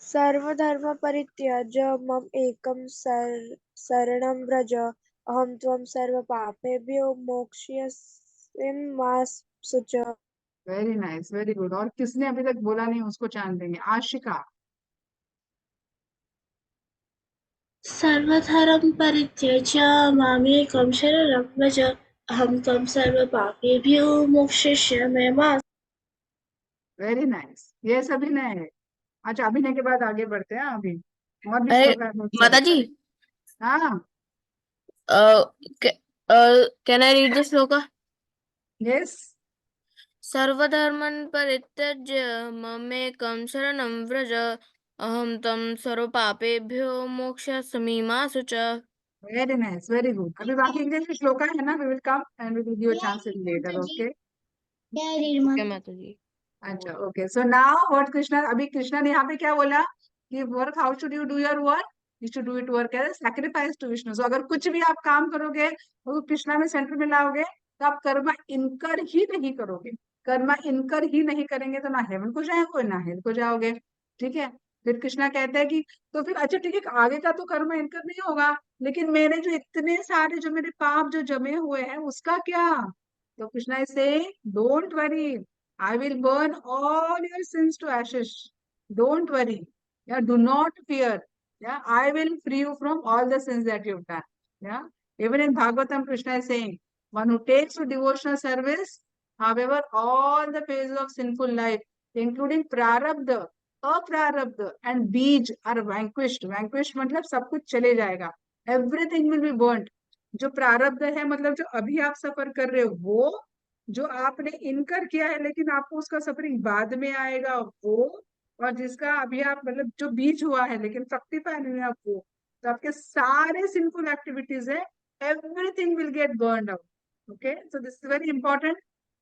सर्वधर्म परित्यज्य मम एकं शरणं व्रज अहं त्वं सर्वपापेभ्यो मोक्षयिष्यामि मा शुचः। Very nice, very good. और किसने अभी तक बोला नहीं उसको चांद देंगे। आशिका। सर्वधर्म परित्यज्य मामेकं शरणं व्रज अहं त्वं सर्वपापेभ्यो मोक्षयिष्यामि मा। Very nice. यस अभिनय। अच्छा अभिनय के बाद आगे बढ़ते हैं अभी। और भी अरे श्लोक है बहुत माता सारे। जी, हाँ, can I read this shloka? Yes, सर्वधर्मन् परित्यज्य ममेकं शरणं व्रज अहं तं सर्वपापेभ्यो मोक्षयामि मा शुच। Very nice, very good. अभी बाकी के श्लोक है ना, we will come and we will give a chance later, okay? Okay माता जी। अच्छा, okay. So now what Krishna, अभी कृष्णा ने यहाँ पे क्या बोला कि work, how should you do your work? You should do it work as sacrifice to Vishnu. So अगर कुछ भी आप काम करोगे वो कृष्णा में सेंटर में लाओगे तो आप कर्मा इनकर ही नहीं करोगे। कर्मा इनकर ही नहीं करेंगे तो ना हेवन को जाओगे ना हेल को जाओगे, ठीक है? फिर कृष्णा कहते हैं कि तो फिर अच्छा ठीक है, आगे का तो कर्मा इनकर नहीं होगा, लेकिन मेरे जो इतने सारे जो मेरे पाप जो जमे हुए हैं उसका क्या? तो Krishna is saying don't worry, I will burn all your sins to ashes. Don't worry. Yeah, do not fear. Yeah, I will free you from all the sins that you've done. Yeah, even in Bhagavatam, Krishna is saying, one who takes to devotional service, however, all the phases of sinful life, including prarabdha, अप्रारब्ध and बीज are vanquished. Vanquished मतलब सब कुछ चले जाएगा. Everything will be burnt. जो प्रारब्ध है मतलब जो अभी आप सफर कर रहे हो वो, जो आपने इनकर किया है लेकिन आपको उसका सफरिंग बाद में आएगा वो, और जिसका अभी आप मतलब जो बीज हुआ है लेकिन फ्रक्टिफाई नहीं हुआ वो, तो आपके सारे सिंफुल एक्टिविटीज है, everything will get burned out. Okay, so this is very important.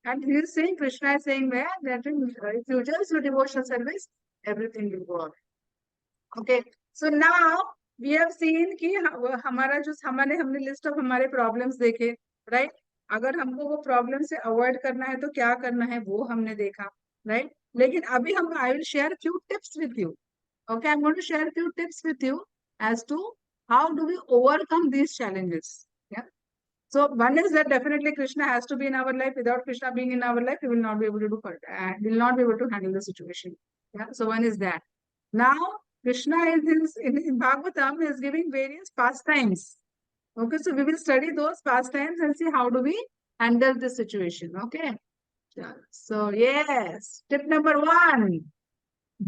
And he is saying, Krishna is saying that if you just do devotional service everything will go out. Okay, so now we have seen कि हमारा जो हमने list of हमारे problems देखे, right? अगर हमको वो problem से अवॉइड करना है तो क्या करना है वो हमने देखा, राइट? लेकिन अभी हम I will share few tips with you. Okay, I'm going to share a few tips with you as to how do we overcome these challenges. Yeah. So one is that definitely Krishna has to be in our life. Without Krishna being in our life, we will not be able to do will not be able to handle the situation. Yeah. So one is that. Now Krishna in Bhagavatam is giving various pastimes. Okay, so we will study those pastimes and see how do we handle this situation. Okay. Yeah. So yes, tip number 1.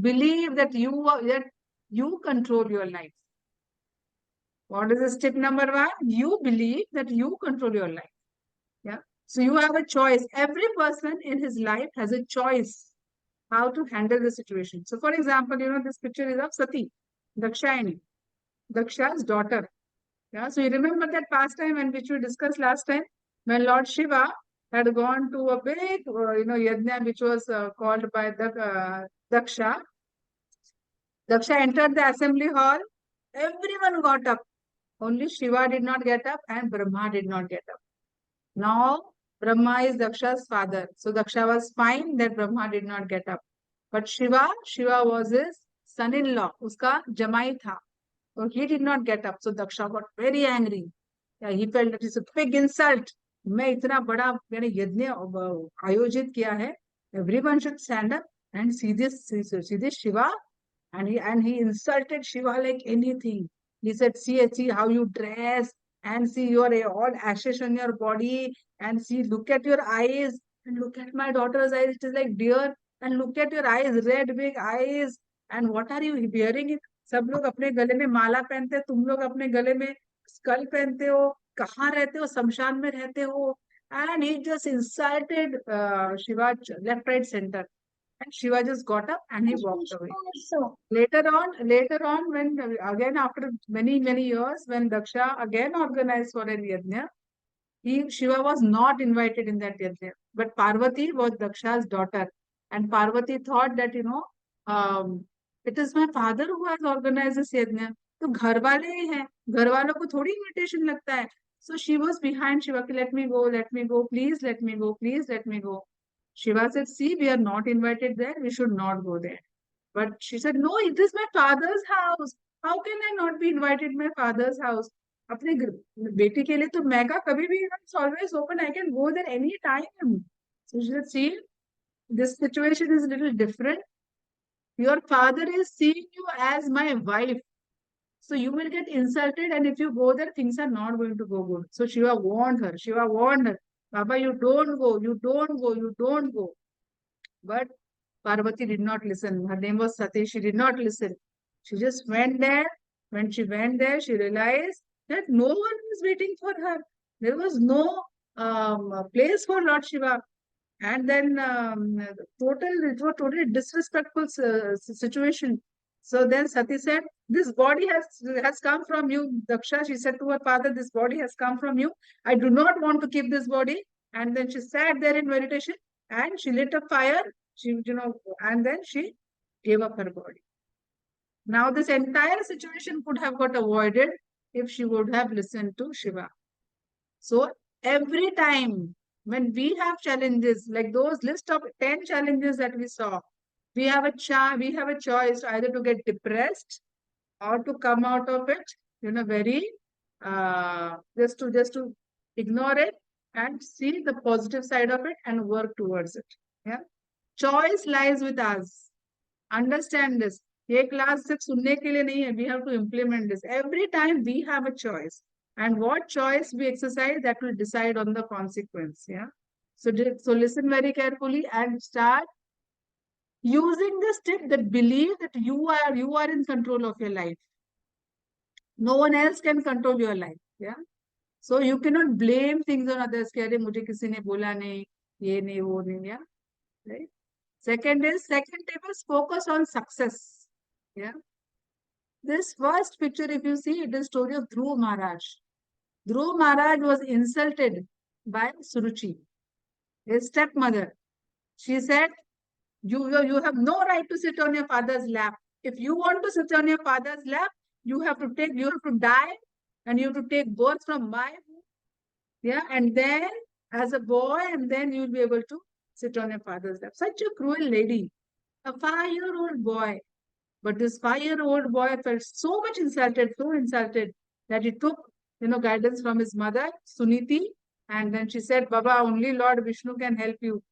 Believe that you control your life. What is this tip number 1? You believe that you control your life. Yeah. So you have a choice. Every person in his life has a choice how to handle the situation. So for example, this picture is of Sati, Dakshayani, Daksha's daughter. Yeah. So you remember that pastime and which we discussed last time when Lord Shiva had gone to a big, yajna which was called by Daksha. Daksha entered the assembly hall. Everyone got up. Only Shiva did not get up and Brahma did not get up. Now, Brahma is Daksha's father. So Daksha was fine that Brahma did not get up. But Shiva was his son-in-law. Uska jamai tha. So he did not get up. So Daksha got very angry. Yeah, he felt that it's a big insult. मैं इतना बड़ा मैंने यज्ञ आयोजित किया है. Everyone should stand up and see this Shiva. And he insulted Shiva like anything. He said, see how you dress, and see your all ashes on your body, and see, look at your eyes, and look at my daughter's eyes. It is like deer, and look at your eyes, red big eyes. And what are you wearing? सब लोग अपने गले में माला पहनते हैं, तुम लोग अपने गले में स्कल पहनते हो, कहाँ रहते हो? शमशान में रहते हो. And he just insulted Shiva left, right, center. And Shiva just got up and he walked away. Later on, when again after many years, when Daksha again organized for a yajna, Shiva was not invited in that yajna. But Parvati was Daksha's daughter, and Parvati thought that it is my father who has organized this yajna. तो घर वाले ही हैं, घर वालों को थोड़ी invitation लगता है. So she was behind Shiva, let me go, please let me go, please let me go. Shiva said, see, we are not invited there, we should not go there. But she said, no, it is my father's house. How can I not be invited my father's house? अपने बेटी के लिए तो mega कभी भी, it's always open. I can go there any time. So she said, see, this situation is a little different. Your father is seeing you as my wife. So you will get insulted, and if you go there, things are not going to go good. So Shiva warned her. Baba, you don't go. But Parvati did not listen. Her name was Sati. She did not listen. She just went there When she went there, she realized that no one was waiting for her. There was no place for Lord Shiva. And then it was totally disrespectful situation. So then Sati said, this body has come from you, Daksha. She said to her father, this body has come from you. I do not want to keep this body. And then she sat there in meditation and she lit a fire. And then she gave up her body. Now this entire situation could have got avoided if she would have listened to Shiva. So every time when we have challenges, like those list of 10 challenges that we saw, we have a choice either to get depressed or to come out of it, very just to ignore it and see the positive side of it and work towards it. Yeah, choice lies with us. Understand this. ये class सिर्फ सुनने के लिए नहीं है. We have to implement this. Every time we have a choice. And what choice we exercise, that will decide on the consequence. Yeah. So listen very carefully and start using this tip that believe that you are in control of your life. No one else can control your life. Yeah. So you cannot blame things on others. कि अरे मुझे किसी ने बोला नहीं, ये नहीं, वो नहीं. Yeah. Right. Second tip is focus on success. Yeah. This first picture, if you see, it is story of Dhruv Maharaj. Dhruv Maharaj was insulted by Suruchi, his stepmother. She said, you have no right to sit on your father's lap. If you want to sit on your father's lap, you have to die and you have to take birth from my womb. Yeah, and then as a boy, and then you'll be able to sit on your father's lap. Such a cruel lady. A 5-year-old boy. But this 5-year-old boy felt so much insulted, that he took, guidance from his mother, Suniti, and then she said, Baba, only Lord Vishnu can help you.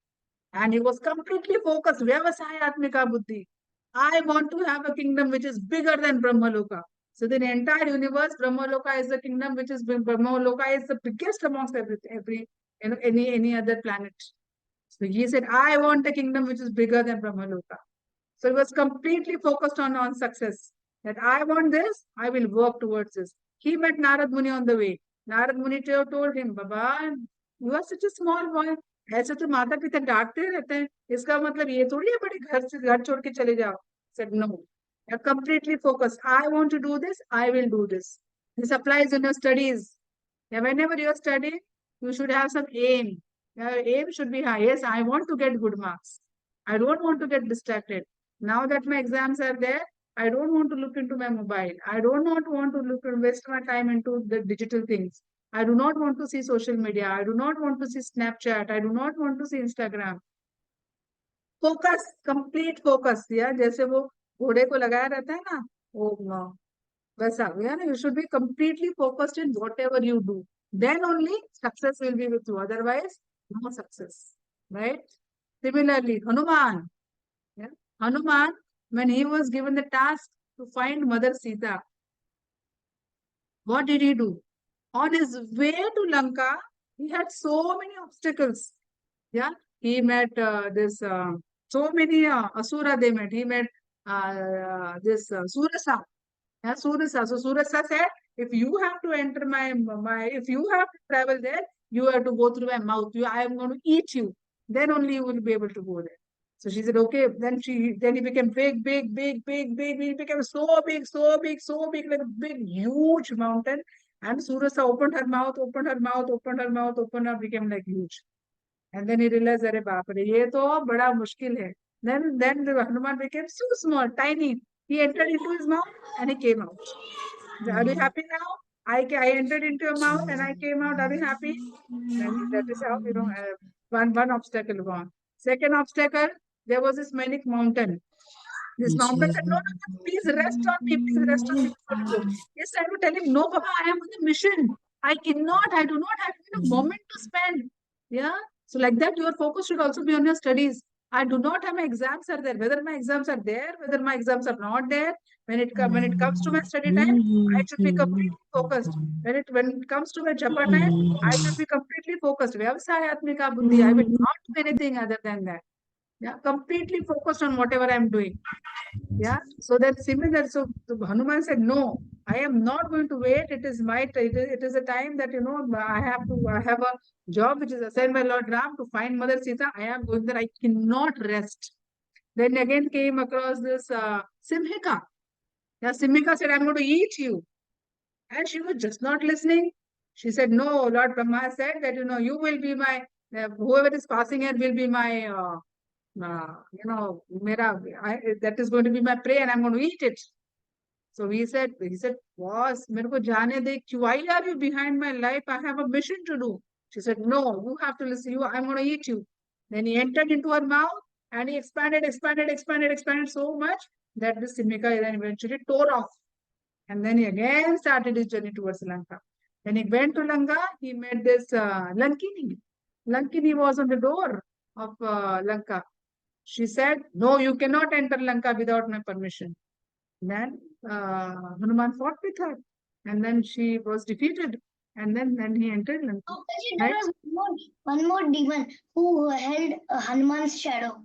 And he was completely focused. Vyavasayatmika buddhi. I want to have a kingdom which is bigger than Brahmaloka. So the entire universe, Brahmaloka is the kingdom which is Brahmaloka is the biggest amongst any other planet. So he said, I want a kingdom which is bigger than Brahmaloka. So he was completely focused on success. That I want this, I will work towards this. He met Narad Muni on the way. Narad Muni told him, Baba, you are such a small boy. ऐसे तो माता पिता डांटते रहते हैं. इसका मतलब ये थोड़ी है बड़े घर छोड़ के चले जाओ. Said no. You're completely focused. I want to do this, I will do this. This applies in your studies. Yeah, whenever you're studying, you should have some aim. Your aim should be high. Yes, I want to get good marks. I don't want to get distracted. Now that my exams are there, I don't want to look into my mobile. I do not want to waste my time into the digital things. I do not want to see social media. I do not want to see Snapchat. I do not want to see Instagram. Focus, complete focus. Yeah, जैसे वो घोड़े को लगाया रहता है ना, वो वैसा. Yeah, you should be completely focused in whatever you do. Then only success will be with you. Otherwise, no success. Right? Similarly, Hanuman. Yeah. Hanuman, when he was given the task to find Mother Sita, what did he do? On his way to Lanka, he had so many obstacles. Yeah, he met so many Asura they met. He met this Surasa. Yeah, Surasa. So Surasa said, if you have to enter if you have to travel there, you have to go through my mouth. I am going to eat you. Then only you will be able to go there. So she said, okay. Then he became big. He became so big, like a big, huge mountain. And Surasa opened her mouth, became like huge. And then he realized, अरे बाप रे, ये तो बड़ा मुश्किल है. Then the Hanuman became so small, tiny. He entered into his mouth and he came out. Are you happy now? I entered into your mouth and I came out. Are you happy? And that is how, one obstacle gone. Second obstacle, there was this manic mountain. This mountain said, no, please rest on me. Please rest on me before you go. Yes, I would tell him, no, Papa, I am on a mission. I do not have even a moment to spend. Yeah. So like that, your focus should also be on your studies. I do not have my exams are there. Whether my exams are there, whether my exams are not there, when it comes to my study time, I should be completely focused. When it comes to my japa time, I should be completely focused. Vyavasayatmika buddhi. I will not do anything other than that. Yeah, completely focused on whatever I'm doing. Yeah. So that's similar. So Hanuman said, no, I am not going to wait. It is it is a time that, I have a job which is assigned by Lord Ram to find Mother Sita. I am going there. I cannot rest. Then again came across this Simhika. Yeah, Simhika said, I'm going to eat you. And she was just not listening. She said, no, Lord Brahma said that, you will be my, whoever is passing here will be my, that is going to be my prey and I'm going to eat it. So he said, boss, mere ko jaane de, why are you behind my life? I have a mission to do. She said, no, you have to listen. I'm going to eat you. Then he entered into her mouth and he expanded so much that the Simhika then eventually tore off. And then he again started his journey towards Lanka. When he went to Lanka, he met this Lankini. Lankini was on the door of Lanka. She said, no, you cannot enter Lanka without my permission. Then Hanuman fought with her. And then she was defeated. And then he entered Lanka. There was one more demon who held Hanuman's shadow.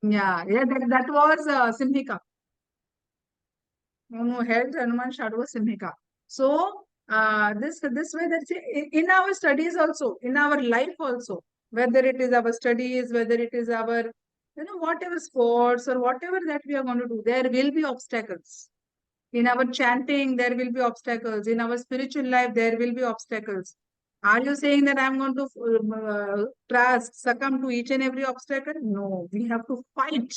Yeah, that was Simhika. Who held Hanuman shadow was Simhika. So this way that in our studies also, in our life also, whether it is our studies, whether it is our whatever sports or whatever that we are going to do, there will be obstacles. In our chanting, there will be obstacles. In our spiritual life, there will be obstacles. Are you saying that I'm going to succumb to each and every obstacle? No, we have to fight.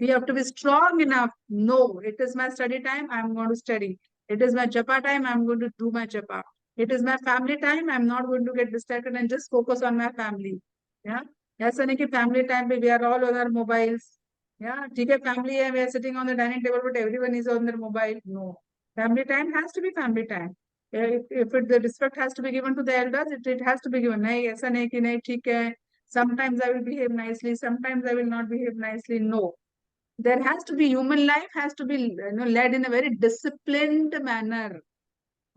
We have to be strong enough. No, it is my study time. I'm going to study. It is my japa time. I'm going to do my japa. It is my family time. I'm not going to get distracted and just focus on my family. Yeah. ऐसा नहीं कि family time पे we are all on our mobiles. Yeah, ठीक है, family है, we are sitting on the dining table, but everyone is on their mobile. No, family time has to be family time. The respect has to be given to the elders, it has to be given. नहीं, ऐसा नहीं कि नहीं ठीक है. Sometimes I will behave nicely, sometimes I will not behave nicely. No, there has to be human life has to be led in a very disciplined manner.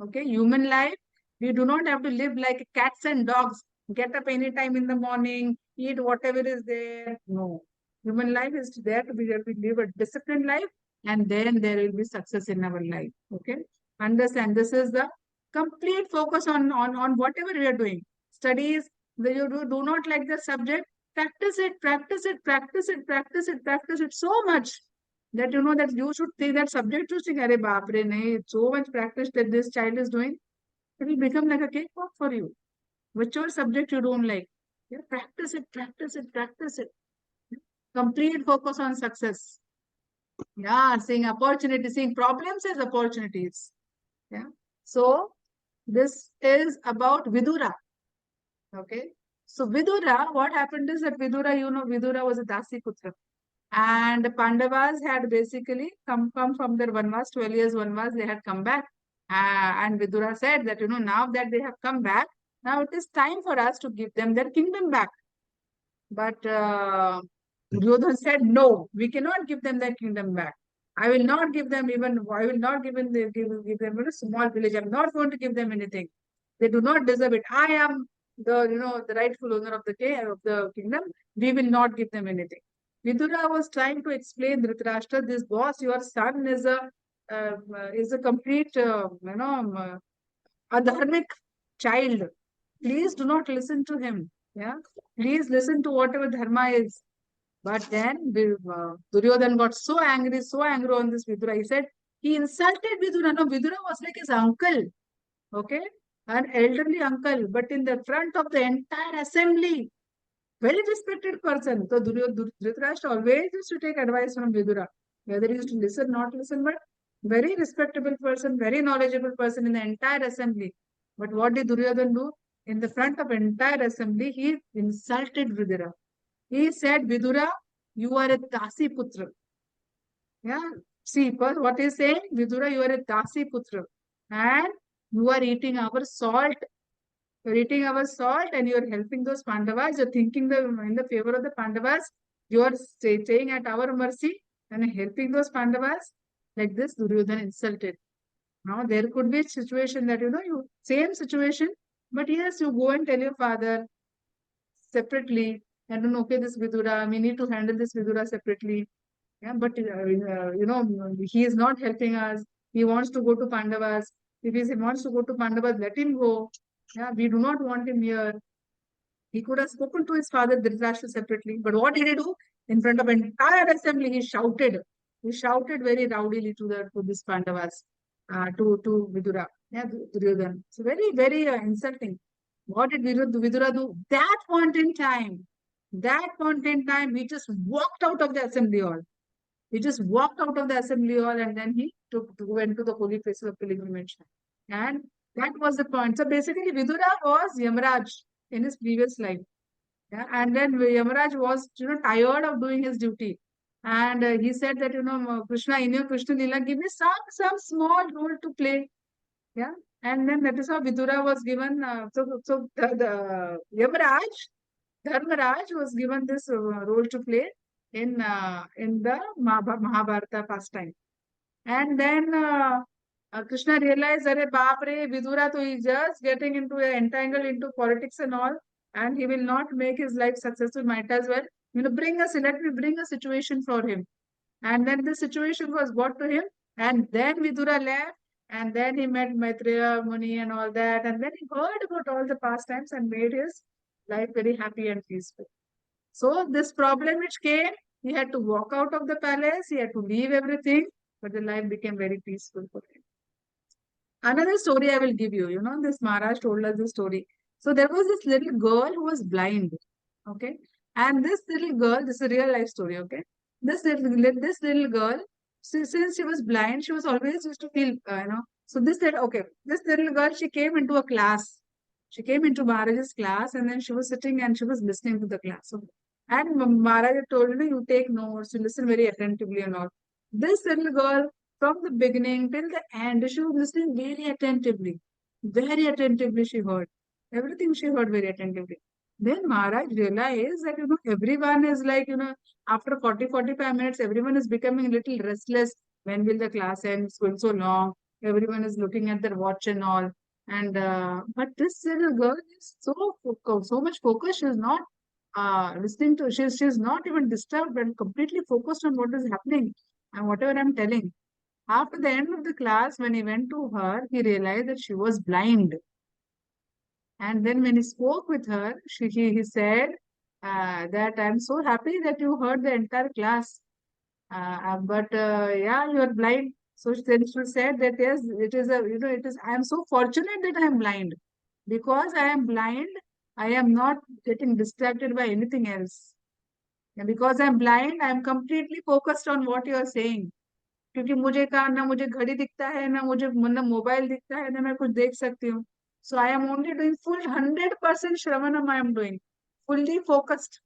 Okay, human life, we do not have to live like cats and dogs, get up anytime in the morning, eat whatever is there. No, human life is there to be there to live a disciplined life, and then there will be success in our life. Okay, understand, this is the complete focus on whatever we are doing. Studies, you do not like the subject, practice it, practice it, practice it, practice it, practice it so much that that you should think that subject to think, Are Bapre, nahi, so much practice that this child is doing, it will become like a cakewalk for you. Whichever subject you don't like, yeah, practice it, practice it, practice it. Complete focus on success. Yeah, seeing opportunities, seeing problems as opportunities. Yeah. So this is about Vidura. Okay. So Vidura, what happened is that Vidura, Vidura was a Dasi Putra. And the Pandavas had basically come from their Vanvas, 12 years Vanvas, they had come back. And Vidura said that, now that they have come back, now it is time for us to give them their kingdom back. But Duryodhana said, no, we cannot give them their kingdom back. I will not give them give them a small village. I'm not going to give them anything. They do not deserve it. I am the rightful owner of the kingdom. We will not give them anything. Vidura was trying to explain Dhritarashtra, this boss, your son is a complete adharmic child. Please do not listen to him. Yeah, please listen to whatever dharma is. But then Duryodhana got so angry on this Vidura. He said he insulted Vidura. No, Vidura was like his uncle. Okay, an elderly uncle, but in the front of the entire assembly, very respected person. So Dhritarashtra always used to take advice from Vidura, whether he used to listen, not listen, but very respectable person, very knowledgeable person in the entire assembly. But what did Duryodhana do? In the front of entire assembly, he insulted Vidura. He said, Vidura, you are a Dasi Putra. Yeah. See, what he's saying, Vidura, you are a Dasi Putra. And you are eating our salt. You're eating our salt and you're helping those Pandavas. You're thinking in the favor of the Pandavas. You're staying at our mercy and helping those Pandavas. Like this, Duryodhana insulted. Now, there could be a situation that, same situation, but yes, you go and tell your father separately. And then, okay, this Vidura, we need to handle this Vidura separately. Yeah, but he is not helping us. he wants to go to Pandavas. If he wants to go to Pandavas, let him go. Yeah, we do not want him here. He could have spoken to his father Dhritarashtra separately, but what did he do? In front of entire assembly, he shouted. He shouted very rowdily to this Pandavas, to Vidura, yeah, Duryodhana. So very insulting. What did Vidura do? That point in time, he just walked out of the assembly hall. He just walked out of the assembly hall and then he went to the holy place of pilgrimage. And that was the point. So basically, Vidura was Yamaraj in his previous life. Yeah, and then Yamaraj was, tired of doing his duty. And he said that, Krishna, in your Krishna Lila, give me some small role to play. Yeah. And then that is how Vidura was given. So the Yamaraj, Dharmaraj was given this role to play in the Mahabharata pastime. And then Krishna realized, Are baap re, Vidura to is just getting entangled into politics and all, and he will not make his life successful. Might as well, let me bring a situation for him. And then the situation was brought to him, and then Vidura left, and then he met Maitreya Muni and all that, and then he heard about all the pastimes and made his life very happy and peaceful. So this problem which came, he had to walk out of the palace, he had to leave everything, but the life became very peaceful for him. Another story I will give you, this Maharaj told us this story. So there was this little girl who was blind, okay? And this little girl, this is a real life story, okay? This little girl, since she was blind, she was always used to feel, So this little girl, she came into a class. She came into Maharaj's class and then she was sitting and she was listening to the class. Okay? And Maharaj told me, you take notes, you listen very attentively and all. This little girl, from the beginning till the end, she was listening very attentively. Very attentively she heard. Everything she heard very attentively. Then Maharaj realized that, everyone is like, after 45 minutes, everyone is becoming a little restless. When will the class end? It's going so long. Everyone is looking at their watch and all. And but this little girl is so much focused. She's not listening to. She's not even disturbed and completely focused on what is happening and whatever I'm telling. After the end of the class, when he went to her, he realized that she was blind. And then when he spoke with her, he said that I'm so happy that you heard the entire class. But yeah, you are blind. So then she said that yes, I am so fortunate that I am blind. Because I am blind, I am not getting distracted by anything else. And because I am blind, I am completely focused on what you are saying. क्योंकि मुझे ना मुझे घड़ी दिखता है ना मुझे मतलब मोबाइल दिखता है ना मैं कुछ देख सकती हूँ so I am only doing full 100% shravanam I am doing fully focused.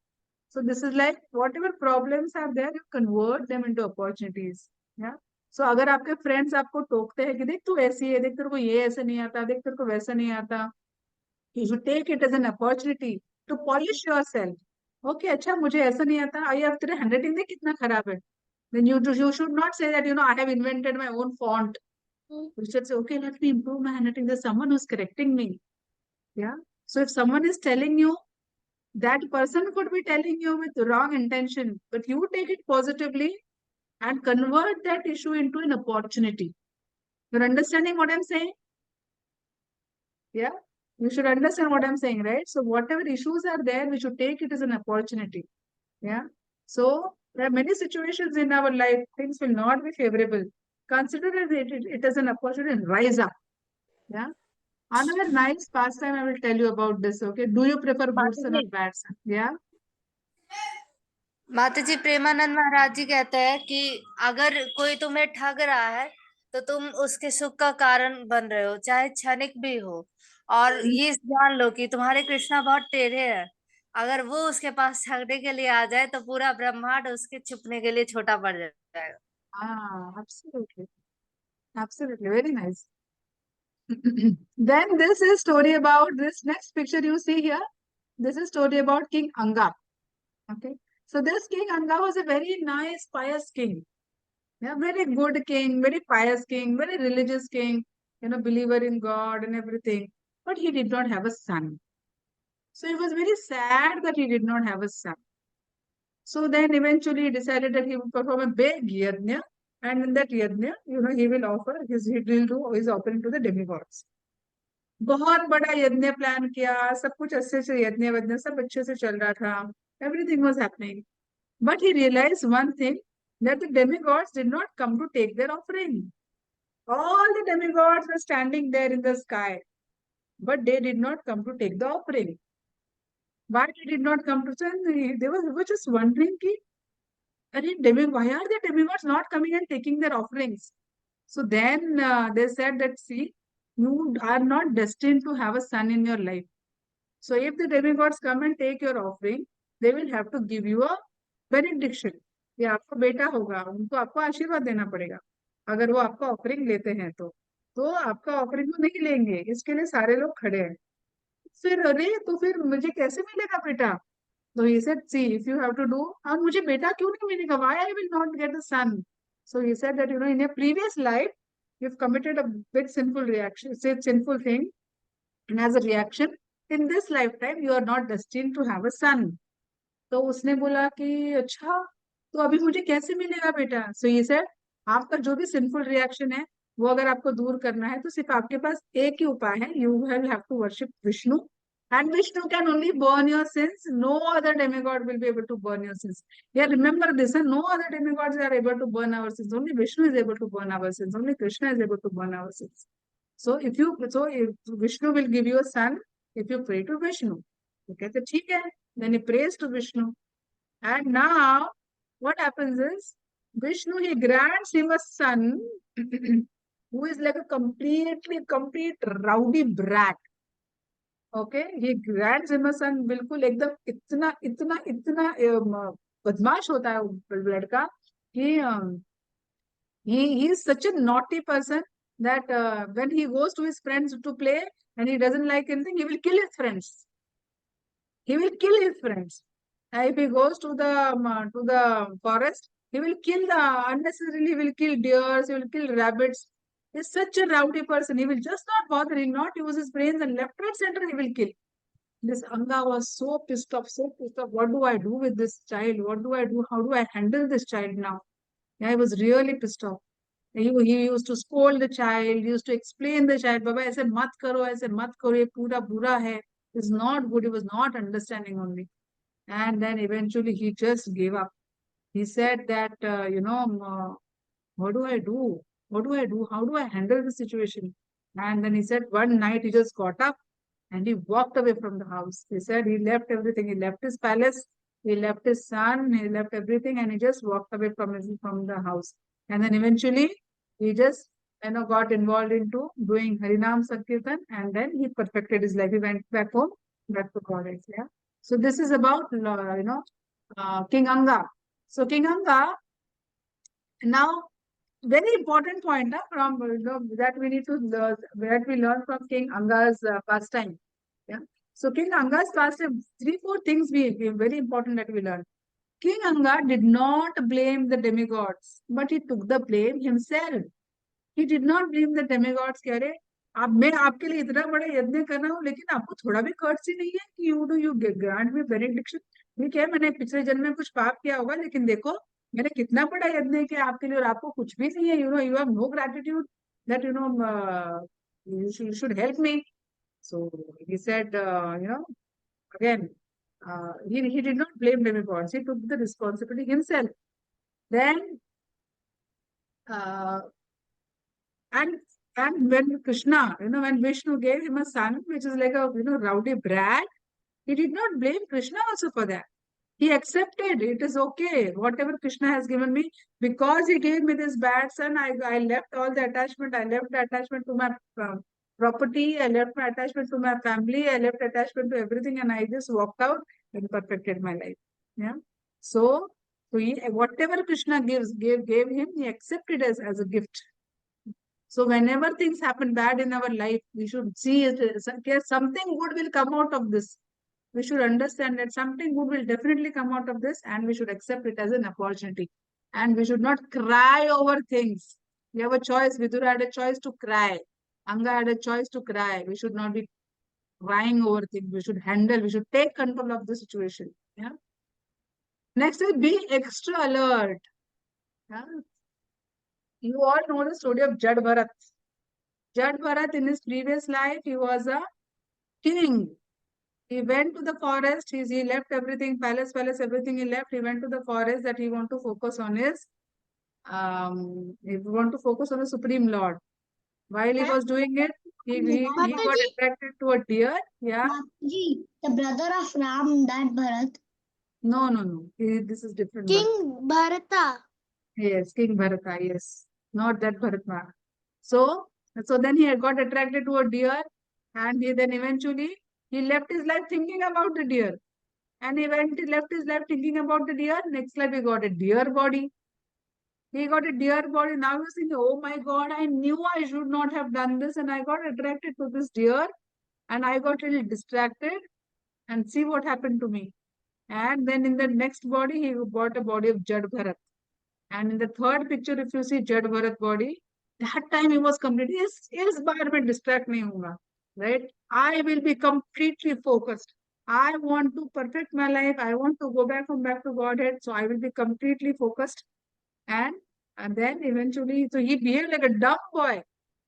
So this is like whatever problems are there, you convert them into opportunities. Yeah. So अगर आपके friends आपको टोकते हैं कि देख तू ऐसी है, देख तेरे को ये ऐसा नहीं आता, देख तेरे को वैसा नहीं आता, you should take it as an opportunity to polish yourself. Okay, अच्छा मुझे ऐसा नहीं आता, आई अब तेरे handwriting देख कितना खराब है. Then you should not say that, I have invented my own font. You should say, okay, let me improve my handwriting. There's someone who's correcting me. Yeah. So if someone is telling you, that person could be telling you with wrong intention, but you take it positively and convert that issue into an opportunity. You're understanding what I'm saying? Yeah. You should understand what I'm saying, right? So whatever issues are there, we should take it as an opportunity. Yeah. So there are many situations in our life, things will not be favorable. Consider it as an opportunity and rise up. Yeah. Another nice pastime I will tell you about this. Okay. Do you prefer good son or bad son? Yeah. माता जी प्रेमानंद महाराज जी कहते हैं कि अगर कोई तुम्हें ठग रहा है तो तुम उसके सुख का कारण बन रहे हो, चाहे क्षणिक भी हो। और ये जान लो कि तुम्हारे कृष्णा बहुत टेढ़े हैं। अगर वो उसके पास ठगने के लिए आ जाए तो पूरा ब्रह्मांड उसके छुपने के लिए छोटा पड़ जाएगा। Absolutely. Absolutely. Very nice. Then this is story about this next picture you see here. This is story about King Anga. Okay. So this King Anga was a very nice, pious king. Yeah, very good king, very pious king, very religious king, believer in God and everything. But he did not have a son. So he was very sad that he did not have a son. So then eventually he decided that he would perform a big yajna and in that yajna, he will offer he will do his offering to the demigods. बहुत बड़ा यज्ञ plan किया, सब कुछ अच्छे से यज्ञ वज्ञ सब अच्छे से चल रहा था, everything was happening, but he realized one thing, that the demigods did not come to take their offering. All the demigods were standing there in the sky, but they did not come to take the offering. Why they did not come to send? They were just wondering ki, why are the demigods not coming and taking their offerings? So then they said that, see, you are not destined to have a son in your life. So if the demigods come and take your offering, they will have to give you a benediction. ये आपका बेटा होगा, उनको आपको आशीर्वाद देना पड़ेगा अगर वो आपका ऑफरिंग लेते हैं तो आपका ऑफरिंग वो नहीं लेंगे, इसके लिए सारे लोग खड़े हैं. फिर अरे तो फिर मुझे कैसे मिलेगा बेटा? So he said, see, if you have to do, और मुझे बेटा क्यों नहीं मिलेगा? Why I will not get a son? So he said that, in a previous life, you've committed a big sinful reaction, sinful thing, and as a reaction, in this lifetime, you are not destined to have a son. तो उसने बोला कि अच्छा, तो अभी मुझे कैसे मिलेगा बेटा? So he said, आपका जो भी sinful reaction है, वो अगर आपको दूर करना है, तो सिर्फ आपके पास एक ही उपाय है. You will have to worship Vishnu. And Vishnu can only burn your sins. No other demigod will be able to burn your sins. Yeah, remember this, and no other demigods are able to burn our sins. Only Vishnu is able to burn our sins. Only Krishna is able to burn our sins. So if Vishnu will give you a son, if you pray to Vishnu. Okay, so ठीक है. Then he prays to Vishnu. And now, what happens is, Vishnu, he grants him a son who is like a complete rowdy brat. Okay, he grants him a son, बिल्कुल एकदम इतना बदमाश होता है वो लड़का कि he is such a naughty person that when he goes to his friends to play and he doesn't like anything, he will kill his friends. He will kill his friends. If he goes to the forest, he will kill unnecessarily. He will kill deers. He will kill rabbits. He's such a rowdy person. He will just not bother. He will not use his brains, and left, right, center he will kill. This Anga was so pissed off, so pissed off. What do I do with this child? What do I do? How do I handle this child now? Yeah, I was really pissed off. He used to scold the child. He used to explain the child, Baba, ऐसे मत करो, ये पूरा बुरा है. It's not good. He was not understanding only. And then eventually he just gave up. He said that, what do I do? What do I do? How do I handle the situation? And then he said one night he just got up and he walked away from the house. He said he left everything. He left his palace. He left his son. He left everything, and he just walked away from the house. And then eventually he just got involved into doing Harinam Sankirtan, and then he perfected his life. He went back home, back to college. Yeah. So this is about King Anga. So King Anga. Now, very important point from that we need to learn, that we learn from King Anga's pastime. Yeah. So King Anga's pastime, 3-4 things we very important that we learn. King Anga did not blame the demigods, but he took the blame himself. He did not blame the demigods. कि अरे अब मैं आपके लिए इतना बड़ा यज्ञ कर रहा हूँ, लेकिन आपको थोड़ा भी कर्सी नहीं है कि you grant me benediction. ठीक है, मैंने पिछले जन्म में कुछ पाप किया होगा, लेकिन देखो मैंने कितना बड़ा यज्ञ किया आपके लिए और आपको कुछ भी नहीं है. You have no gratitude that you should help me. So he said, again, he did not blame demigods. He took the responsibility himself. Then and when Krishna, when Vishnu gave him a son, which is like a rowdy brat, he did not blame Krishna also for that. He accepted, it is okay, whatever Krishna has given me, because he gave me this bad son, I left all the attachment. I left the attachment to my property, I left my attachment to my family, I left attachment to everything, and I just walked out and perfected my life. Yeah. So whatever Krishna gave him, he accepted as a gift. So whenever things happen bad in our life, we should see it as something good will come out of this. We should understand that something good will definitely come out of this, and we should accept it as an opportunity. And we should not cry over things. We have a choice. Vidura had a choice to cry. Anga had a choice to cry. We should not be crying over things. We should handle. We should take control of the situation. Yeah. Next is be extra alert. Yeah. You all know the story of Jad Bharat. Jad Bharat, in his previous life, he was a king. He went to the forest. He left everything, palace, everything he left. He went to the forest that he want to focus on his, he want to focus on the Supreme Lord. While he was doing it, he got attracted to a deer. Yeah. Mataji, the brother of Ram, that Bharat. No. This is different. King Bharata. Yes, King Bharata. Yes, not that Bharatma. So then he had got attracted to a deer, and he then eventually he left his life thinking about the deer, and he left his life thinking about the deer. Next life he got a deer body. He got a deer body. Now he's thinking, oh my God, I knew I should not have done this, and I got attracted to this deer, and I got a little distracted, and see what happened to me. And then in the next body, he got a body of Jad Bharat. And in the third picture, if you see Jad Bharat body, that time he was completely, इस बार मैं distract नहीं होऊंगा, right? I will be completely focused. I want to perfect my life. I want to go back to Godhead. So I will be completely focused. And then eventually, so he behaved like a dumb boy.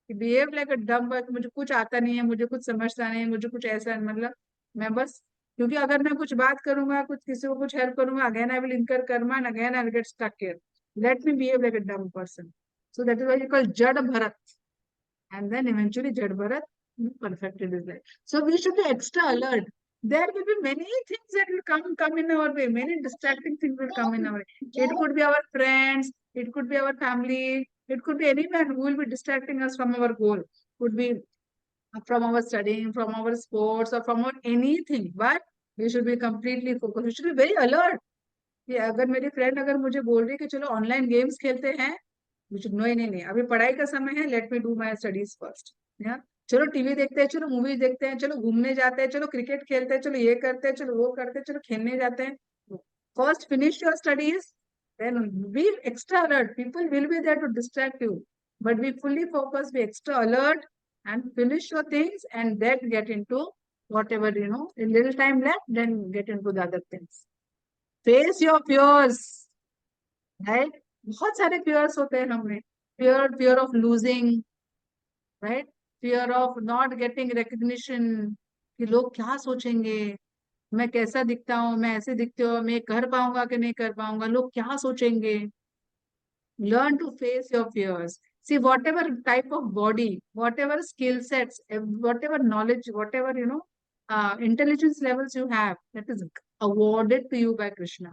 He behaved like a dumb boy. मुझे कुछ आता नहीं है, मुझे कुछ समझता नहीं है, मुझे कुछ ऐसा मतलब मैं बस क्योंकि अगर मैं कुछ बात करूंगा, कुछ किसी को कुछ हेल्प करूंगा, again I will incur karma and again I will get stuck here. Let me behave like a dumb person. So that is why you call Jad Bharat. And then eventually Jad Bharat perfected his life. So we should be extra alert. There will be many things that will come in our way. Many distracting things will come in our way. It could be our friends. It could be our family. It could be anyone who will be distracting us from our goal. Could be from our studying, from our sports, or from our anything. But we should be completely focused. We should be very alert. कि अगर मेरी friend अगर मुझे बोल रही है कि चलो ऑनलाइन गेम्स खेलते हैं, नहीं, अभी पढ़ाई का समय है, let me do my studies first. चलो टीवी देखते हैं, चलो मूवी देखते हैं, चलो घूमने जाते हैं, चलो क्रिकेट खेलते हैं, चलो ये करते हैं, चलो वो करते हैं, चलो खेलने जाते हैं. First finish your studies, then be extra alert. People will be there to distract you, but be fully focused, be extra alert, and finish your things, and then get into whatever in little time left, then get into the other things. Face your fears, right? बहुत सारे fears होते हैं हमें. Fear of losing, right? Fear of not getting recognition, कि लोग क्या सोचेंगे, मैं कैसा दिखता हूँ, मैं ऐसे दिखते हो, मैं कर पाऊंगा कि नहीं कर पाऊंगा, लोग क्या सोचेंगे. Learn to face your fears. See, whatever type of body, whatever skill sets, whatever knowledge, whatever intelligence levels you have, that is awarded to you by Krishna.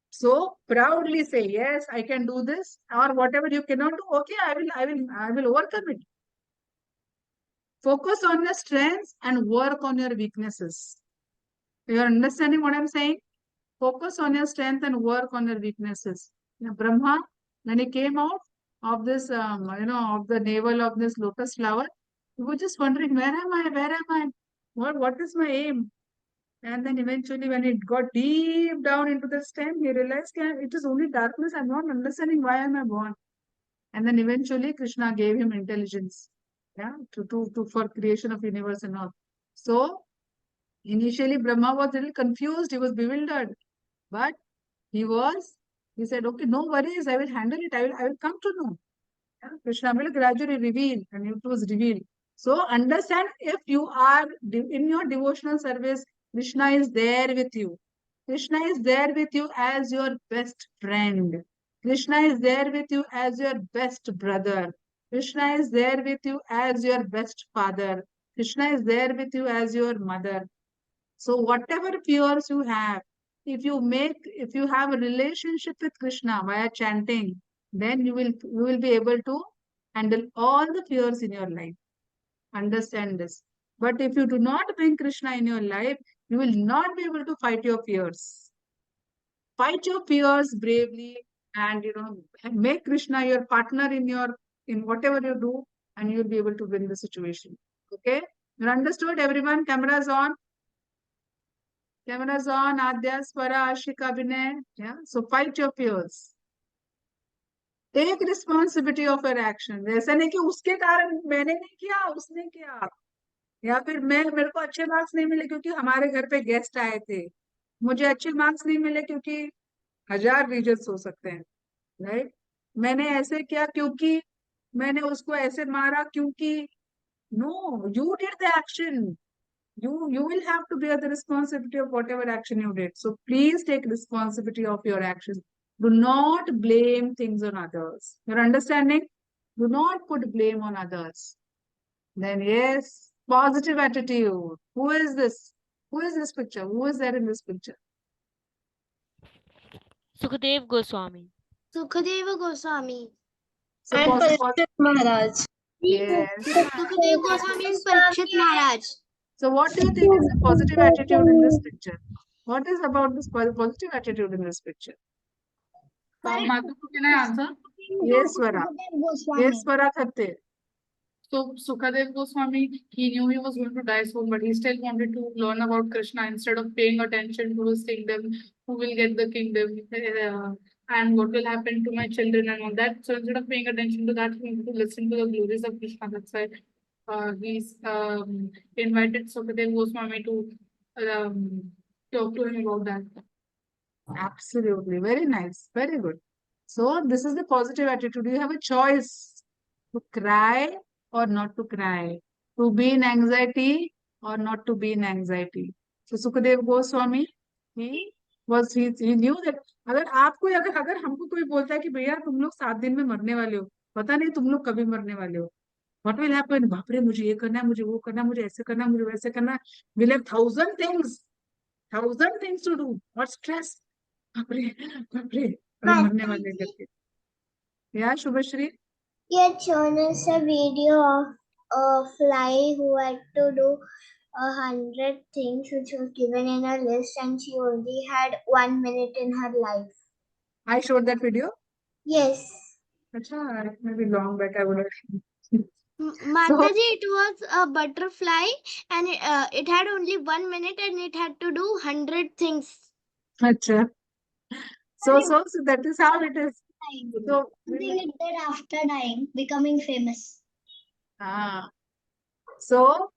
So proudly say, yes, I can do this, or whatever you cannot do, okay, I will overcome it. Focus on your strengths and work on your weaknesses. You are understanding what I'm saying? Focus on your strength and work on your weaknesses. Brahma, when he came out of this, of the navel of this lotus flower, he was just wondering, where am I? Where am I? What is my aim? And then eventually, when it got deep down into the stem, he realized it is only darkness. I'm not understanding why am I born. And then eventually, Krishna gave him intelligence, for creation of universe and all. So initially, Brahma was a little confused. He was bewildered, but he said, okay, no worries. I will handle it. I will come to know. Krishna will gradually reveal, and it was revealed. So understand, if you are in your devotional service, Krishna is there with you. Krishna is there with you as your best friend. Krishna is there with you as your best brother. Krishna is there with you as your best father. Krishna is there with you as your mother. So whatever fears you have, if you have a relationship with Krishna via chanting, then you will be able to handle all the fears in your life. Understand this. But if you do not bring Krishna in your life, you will not be able to fight your fears. Fight your fears bravely, and make Krishna your partner in whatever you do, and you'll be able to win the situation. Okay? You understood, everyone? Cameras on. Cameras on. Adya, Swara, Ashika, Vinay. Yeah. So fight your fears. Take responsibility of your action. ऐसा नहीं कि उसके कारण मैंने नहीं किया, उसने किया, या फिर मेरे को अच्छे मार्क्स नहीं मिले क्योंकि हमारे घर पे गेस्ट आए थे, मुझे अच्छे मार्क्स नहीं मिले क्योंकि 1000 रीजंस हो सकते हैं, राइट? मैंने ऐसे किया क्योंकि, मैंने उसको ऐसे मारा क्योंकि. No, you did the action. You will have to bear the responsibility of whatever action you did. So please take responsibility of your actions. Do not blame things on others. You're understanding? Do not put blame on others. Then yes, positive attitude. Who is this? Who is this picture? Who is there in this picture? Sukadev Goswami. Sukadeva Goswami. So And positive. Parikshit Maharaj. Yes. Sukadeva Goswami and Parikshit Maharaj. So what do you think is the positive attitude in this picture? What is about this positive attitude in this picture? Matu, can I answer? Yes, Swara. Yes, Swara Khatte. So Sukadev Goswami, he knew he was going to die soon, but he still wanted to learn about Krishna instead of paying attention to his kingdom, who will get the kingdom, and what will happen to my children and all that. So instead of paying attention to that, he wanted to listen to the glories of Krishna. That's why he's invited Sukadev Goswami to talk to him about that. Absolutely. Very nice. Very good. So this is the positive attitude. You have a choice to cry or not to cry, to be in anxiety or not to be in anxiety. So Sukadev Goswami, he knew that अगर आपको अगर हमको कोई बोलता है कि भैया तुम लोग 7 दिन में मरने वाले हो, पता नहीं तुम लोग कभी मरने वाले हो, what will happen? बाप रे, मुझे ये करना है, मुझे वो करना है, मुझे ऐसे करना है, मुझे वैसे करना है. We'll have thousand things to do. What stress? बाप रे, अभी मरने वाले करके. Yeah, Shubhashri. He had shown us a video of a fly who had to do 100 things which was given in a list, and she only had 1 minute in her life. I showed that video. Yes. Acha, maybe long back I would have. Mataji, it was a butterfly and it had only 1 minute and it had to do 100 things. Acha. So that is how it is. So Something it did after dying, becoming famous. So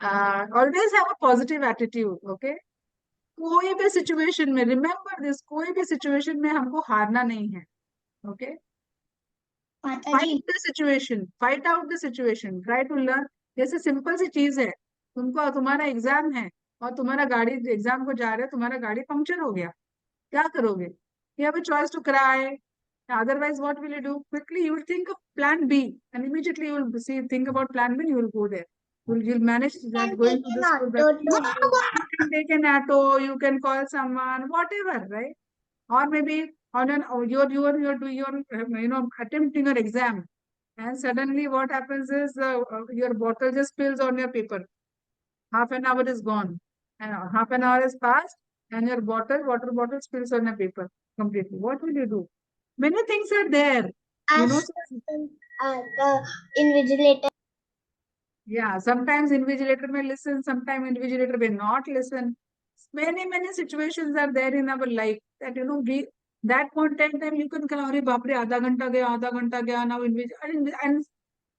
always have a positive attitude, okay? कोई भी situation में, remember this, कोई भी situation में हमको हारना नहीं है, okay? Fight the situation, fight out the situation, try to learn. जैसे सिंपल सी चीज है, तुम्हारा एग्जाम है और तुम्हारा गाड़ी एग्जाम को जा रहे हो, तुम्हारा गाड़ी पंक्चर हो गया, क्या करोगे? You have a choice to cry. Otherwise, what will you do? Quickly, you will think of plan B, and immediately you will think about plan B. You will go there. You'll manage that going to the school. You can take an auto. You can call someone, whatever, right? Or maybe on an you're attempting your exam, and suddenly what happens is your bottle just spills on your paper. Half an hour is gone, and half an hour has passed, and your water bottle spills on your paper completely. What will you do? Many things are there. Ask the invigilator. Yeah, sometimes invigilator may listen, sometimes invigilator may not listen. Many situations are there in our life that that point in time you can cry, "Arey baap re, आधा घंटा गया." Now and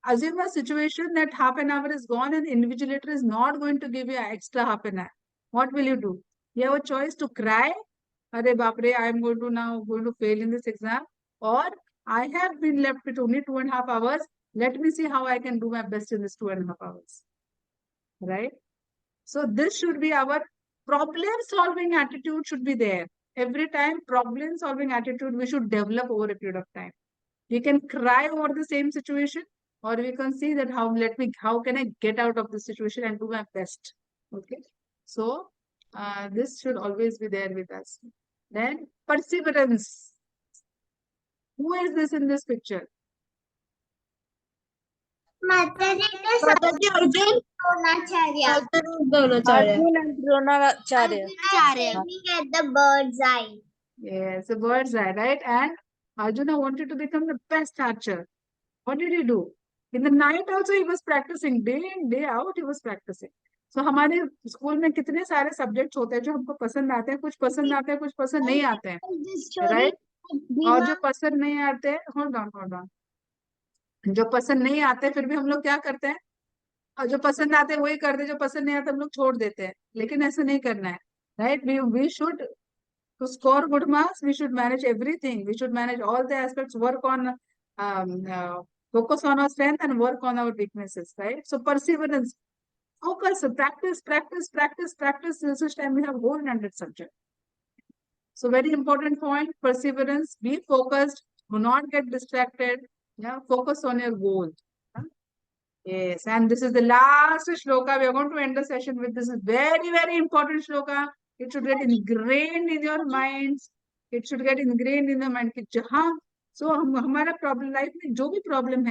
assume a situation that half an hour is gone and invigilator is not going to give you extra half an hour. What will you do? You have a choice to cry, "Arey baap re, I am going to fail in this exam," or I have been left with only 2.5 hours. Let me see how I can do my best in this 2.5 hours. Right? So this should be our problem-solving attitude should be there. Every time problem-solving attitude we should develop over a period of time. We can cry over the same situation, or we can see that how can I get out of this situation and do my best. Okay. So this should always be there with us. Then perseverance. Who is this in this picture? Mataji, Arjun. Dronacharya. Arjun and Dronacharya. Aiming at the bird's eye. Yes, a bird's eye, right? And Arjuna wanted to become the best archer. What did he do? In the night also he was practicing. Day in, day out he was practicing. So हमारे school में कितने सारे subjects होते हैं जो हमको पसंद आते हैं, कुछ पसंद आते हैं, कुछ पसंद नहीं आते हैं, राइट? और जो पसंद नहीं आते हैं, होल्ड ऑन, जो पसंद नहीं आते फिर भी हम लोग क्या करते हैं, और जो पसंद आते हैं वही करते हैं, जो पसंद नहीं आते हम लोग छोड़ देते हैं. लेकिन ऐसा नहीं करना है, right? We should To score good marks, we should manage everything. We should manage all the aspects, work on, focus on our strength and work on our weaknesses, right? So perseverance, focus, practice, practice, practice, practice. This is time we have whole 100 subject. So very important point, perseverance, be focused, do not get distracted. Yeah, focus on your goal. Yeah? Yes, and this is the last shloka. We are going to end the session with this. Is very, very important shloka. It should get ingrained in your minds. It should get ingrained in your mind. कि जहाँ so हमारा problem life में जो भी problem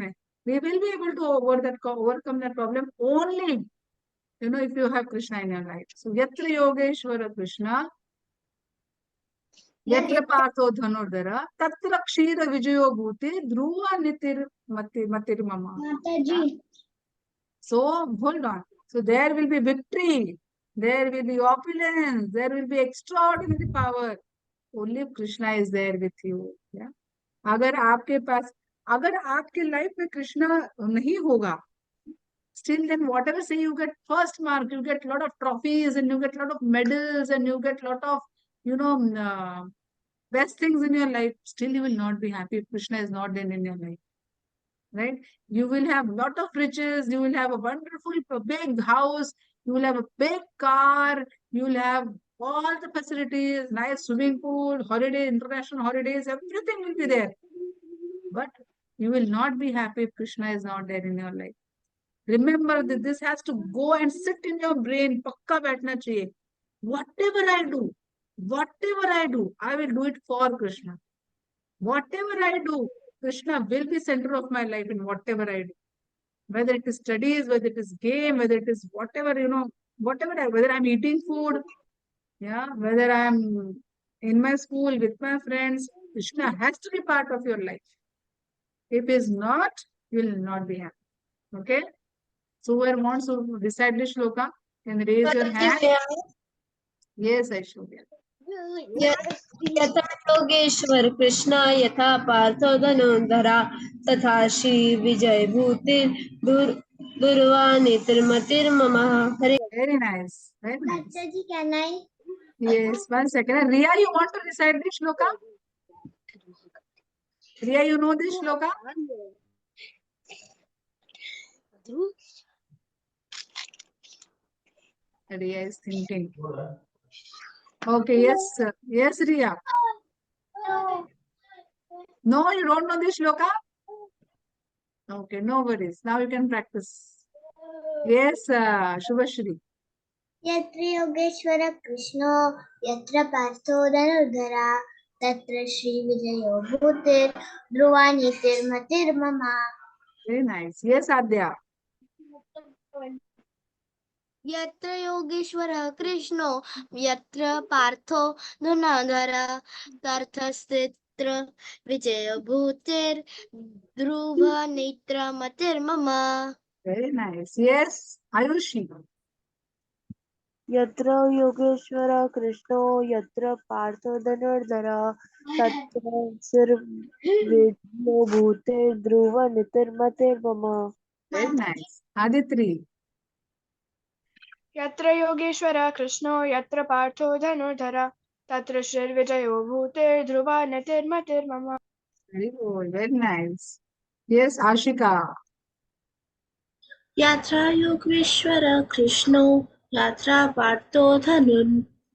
है, we will be able to overcome that problem only, if you have Krishna in your life. So yatra yogeshwara Krishna, yatra partho dhanurdhara, tatra kshira vijayo bhute, dhruva matir mama. Mataji. So hold on. So there will be victory, there will be opulence, there will be extraordinary power. Only if Krishna is there with you. Yeah? अगर आपके life में कृष्णा नहीं होगा, still then whatever say you get first mark, you get lot of trophies and you get lot of medals and you get lot of best things in your life, still you will not be happy if Krishna is not there in your life, right? You will have lot of riches, you will have a wonderful big house, you will have a big car, you will have all the facilities, nice swimming pool, holiday, international holidays, everything will be there, but you will not be happy if Krishna is not there in your life. Remember that this has to go and sit in your brain. Pakka baithna chahiye. Whatever I do, I will do it for Krishna. Whatever I do, Krishna will be center of my life in whatever I do. Whether it is studies, whether it is game, whether it is whatever, whether I'm eating food, yeah, whether I'm in my school with my friends, Krishna has to be part of your life. If he is not, you will not be happy. Okay? So whoever wants to recite this shloka can raise your hand. Yes, Aishwarya. यथा योगेश्वर कृष्ण यथा पार्थो धनुर्धरा तथा श्री विजय भूति दुर्वानितिर्मतिर्मम हरे. Very nice. Very nice. Mataji, can I? Yes, 1 second. Riya, you want to recite this shloka? Riya, you know this shloka? Riya is thinking. Okay, yes, sir. Yes, Riya. No, you don't know this shloka? Okay, no worries. Now you can practice. Yes, Shubhashri. यत्र योगेश्वर कृष्णो यत्र पार्थो धनुर्धरा तत्र श्रीविजयो भूतिर् ध्रुवानीतिर्मतिर्मम. Very nice. Yes, Adya. यत्र योगेश्वरः कृष्णो यत्र पार्थो धनुर्धरः तत्र विजयो भूतिर् ध्रुवनेत्रमतिर्मम. Very nice. Yes, Ayushi. यत्र योगेश्वर कृष्णो यत्र पार्थो धनुर्धरः तत्र सर्वविघ्नो भूते ध्रुव नितिर्मतिर्मम. Very nice. Aditri. यत्र योगेश्वरः कृष्णो यत्र पार्थो धनुर्धरः तत्र श्रीर्विजयो भूतिर् ध्रुवनेतिर्मतिर्मम. Very good. Very nice. Yes, Ashika. यत्र योगेश्वर कृष्णो यत्र पार्थो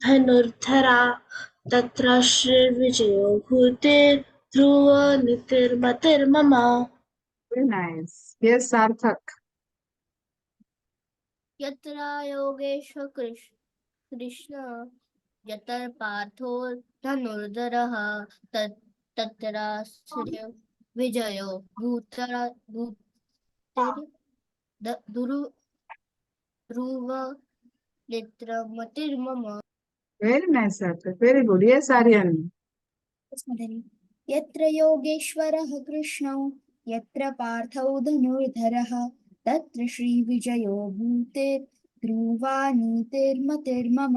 धनुर्धरा तत्र श्रीर्विजयो भूतिर् ध्रुवनेतिर्मतिर्मम. Very nice. Yes, Sarthak. यत्र योगेश्वर कृष्ण यत्र पार्थो धनुर्धरः तत्र विजयो ध्रुव नेत्रमतिर्मम. Very nice, Sarthak. Very good. Yes, Aryan. यत्र योगेश्वरः कृष्णो यत्र पार्थो धनुर्धरः तत्र श्रीविजयो भूतिर् ध्रुवानीतिर्मतिर्मम.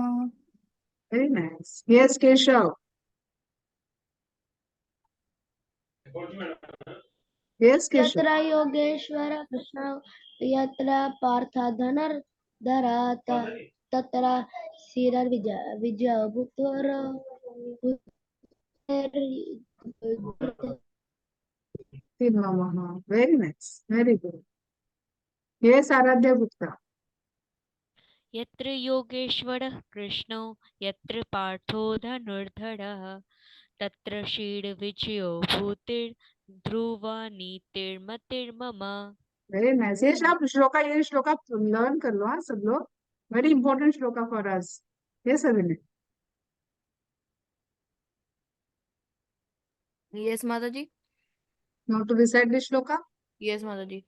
Very nice. Yes, Keshav. Yes, Keshav. यत्र योगेश्वर कृष्ण यत्र पार्थ धनुर्धरा तत्र विजय Bhuntar Very nice. Very good. Yes, Aradhya Gupta. यत्र योगेश्वरः कृष्णो यत्र पार्थो धनुर्धरः तत्र श्रीर्विजयो भूतिर्ध्रुवा नीतिर्मतिर्मम. Very nice. ये श्लोका learn कर लो, हाँ सब लोग. Very important shloka for us. Yes, Avini. Yes, Mataji. Now to recite this shloka. Yes, Mataji.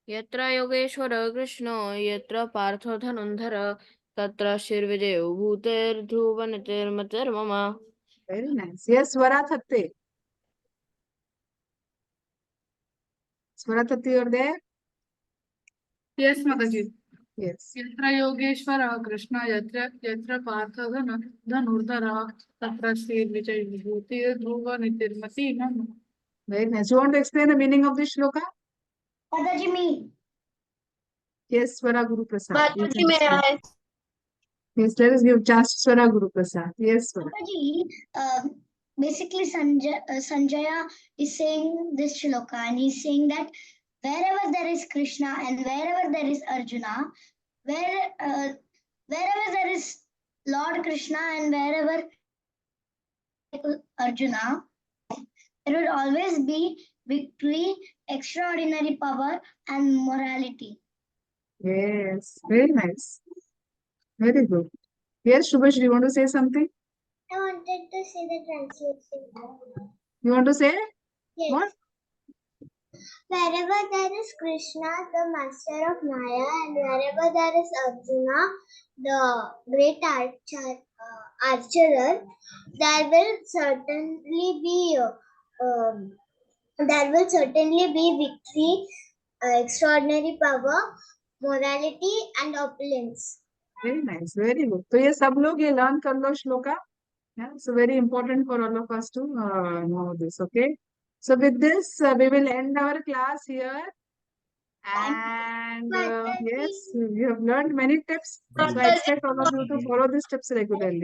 यत्र योगेश्वर कृष्णो यत्र पार्थो धनुर्धर तत्र श्रीर्विजयो भूतिर्ध्रुवनितिर्मतिर्मम. Very nice. Yes, Swara Thatte. Swara Thatte, you're there? Yes, Mataji. Yes. Yatra Yogeshwara Krishna Yatra Partha Dhanurdhara Tatra Sri Vijay Vibhuti Dhruva Nitirmati Mama. Very nice. You want to explain the meaning of this shloka? Mataji, me. Yes, Swara Guru Prasad. You Mataji, can may explain. I? Yes, let us give chance to Swara Guru Prasad. Yes, Swara. Mataji, basically Sanjaya is saying this shloka and he's saying that wherever there is Krishna and wherever there is Arjuna, wherever there is Lord Krishna and wherever Arjuna, there will always be victory, extraordinary power, and morality. Yes, very nice. Very good. Yes, Shubhash, do you want to say something? I wanted to say the translation. You want to say? Yes. What? Wherever there is Krishna, the master of Maya, and wherever there is Arjuna, the great archer, there will certainly be victory, extraordinary power, morality, and opulence. Very nice. Very good. तो ये सब लोग ये learn कर लो shloka. Yeah, so very important for all of us to know this. Okay. So with this, we will end our class here. And yes, you have learned many tips. So I expect all of you to follow these tips regularly.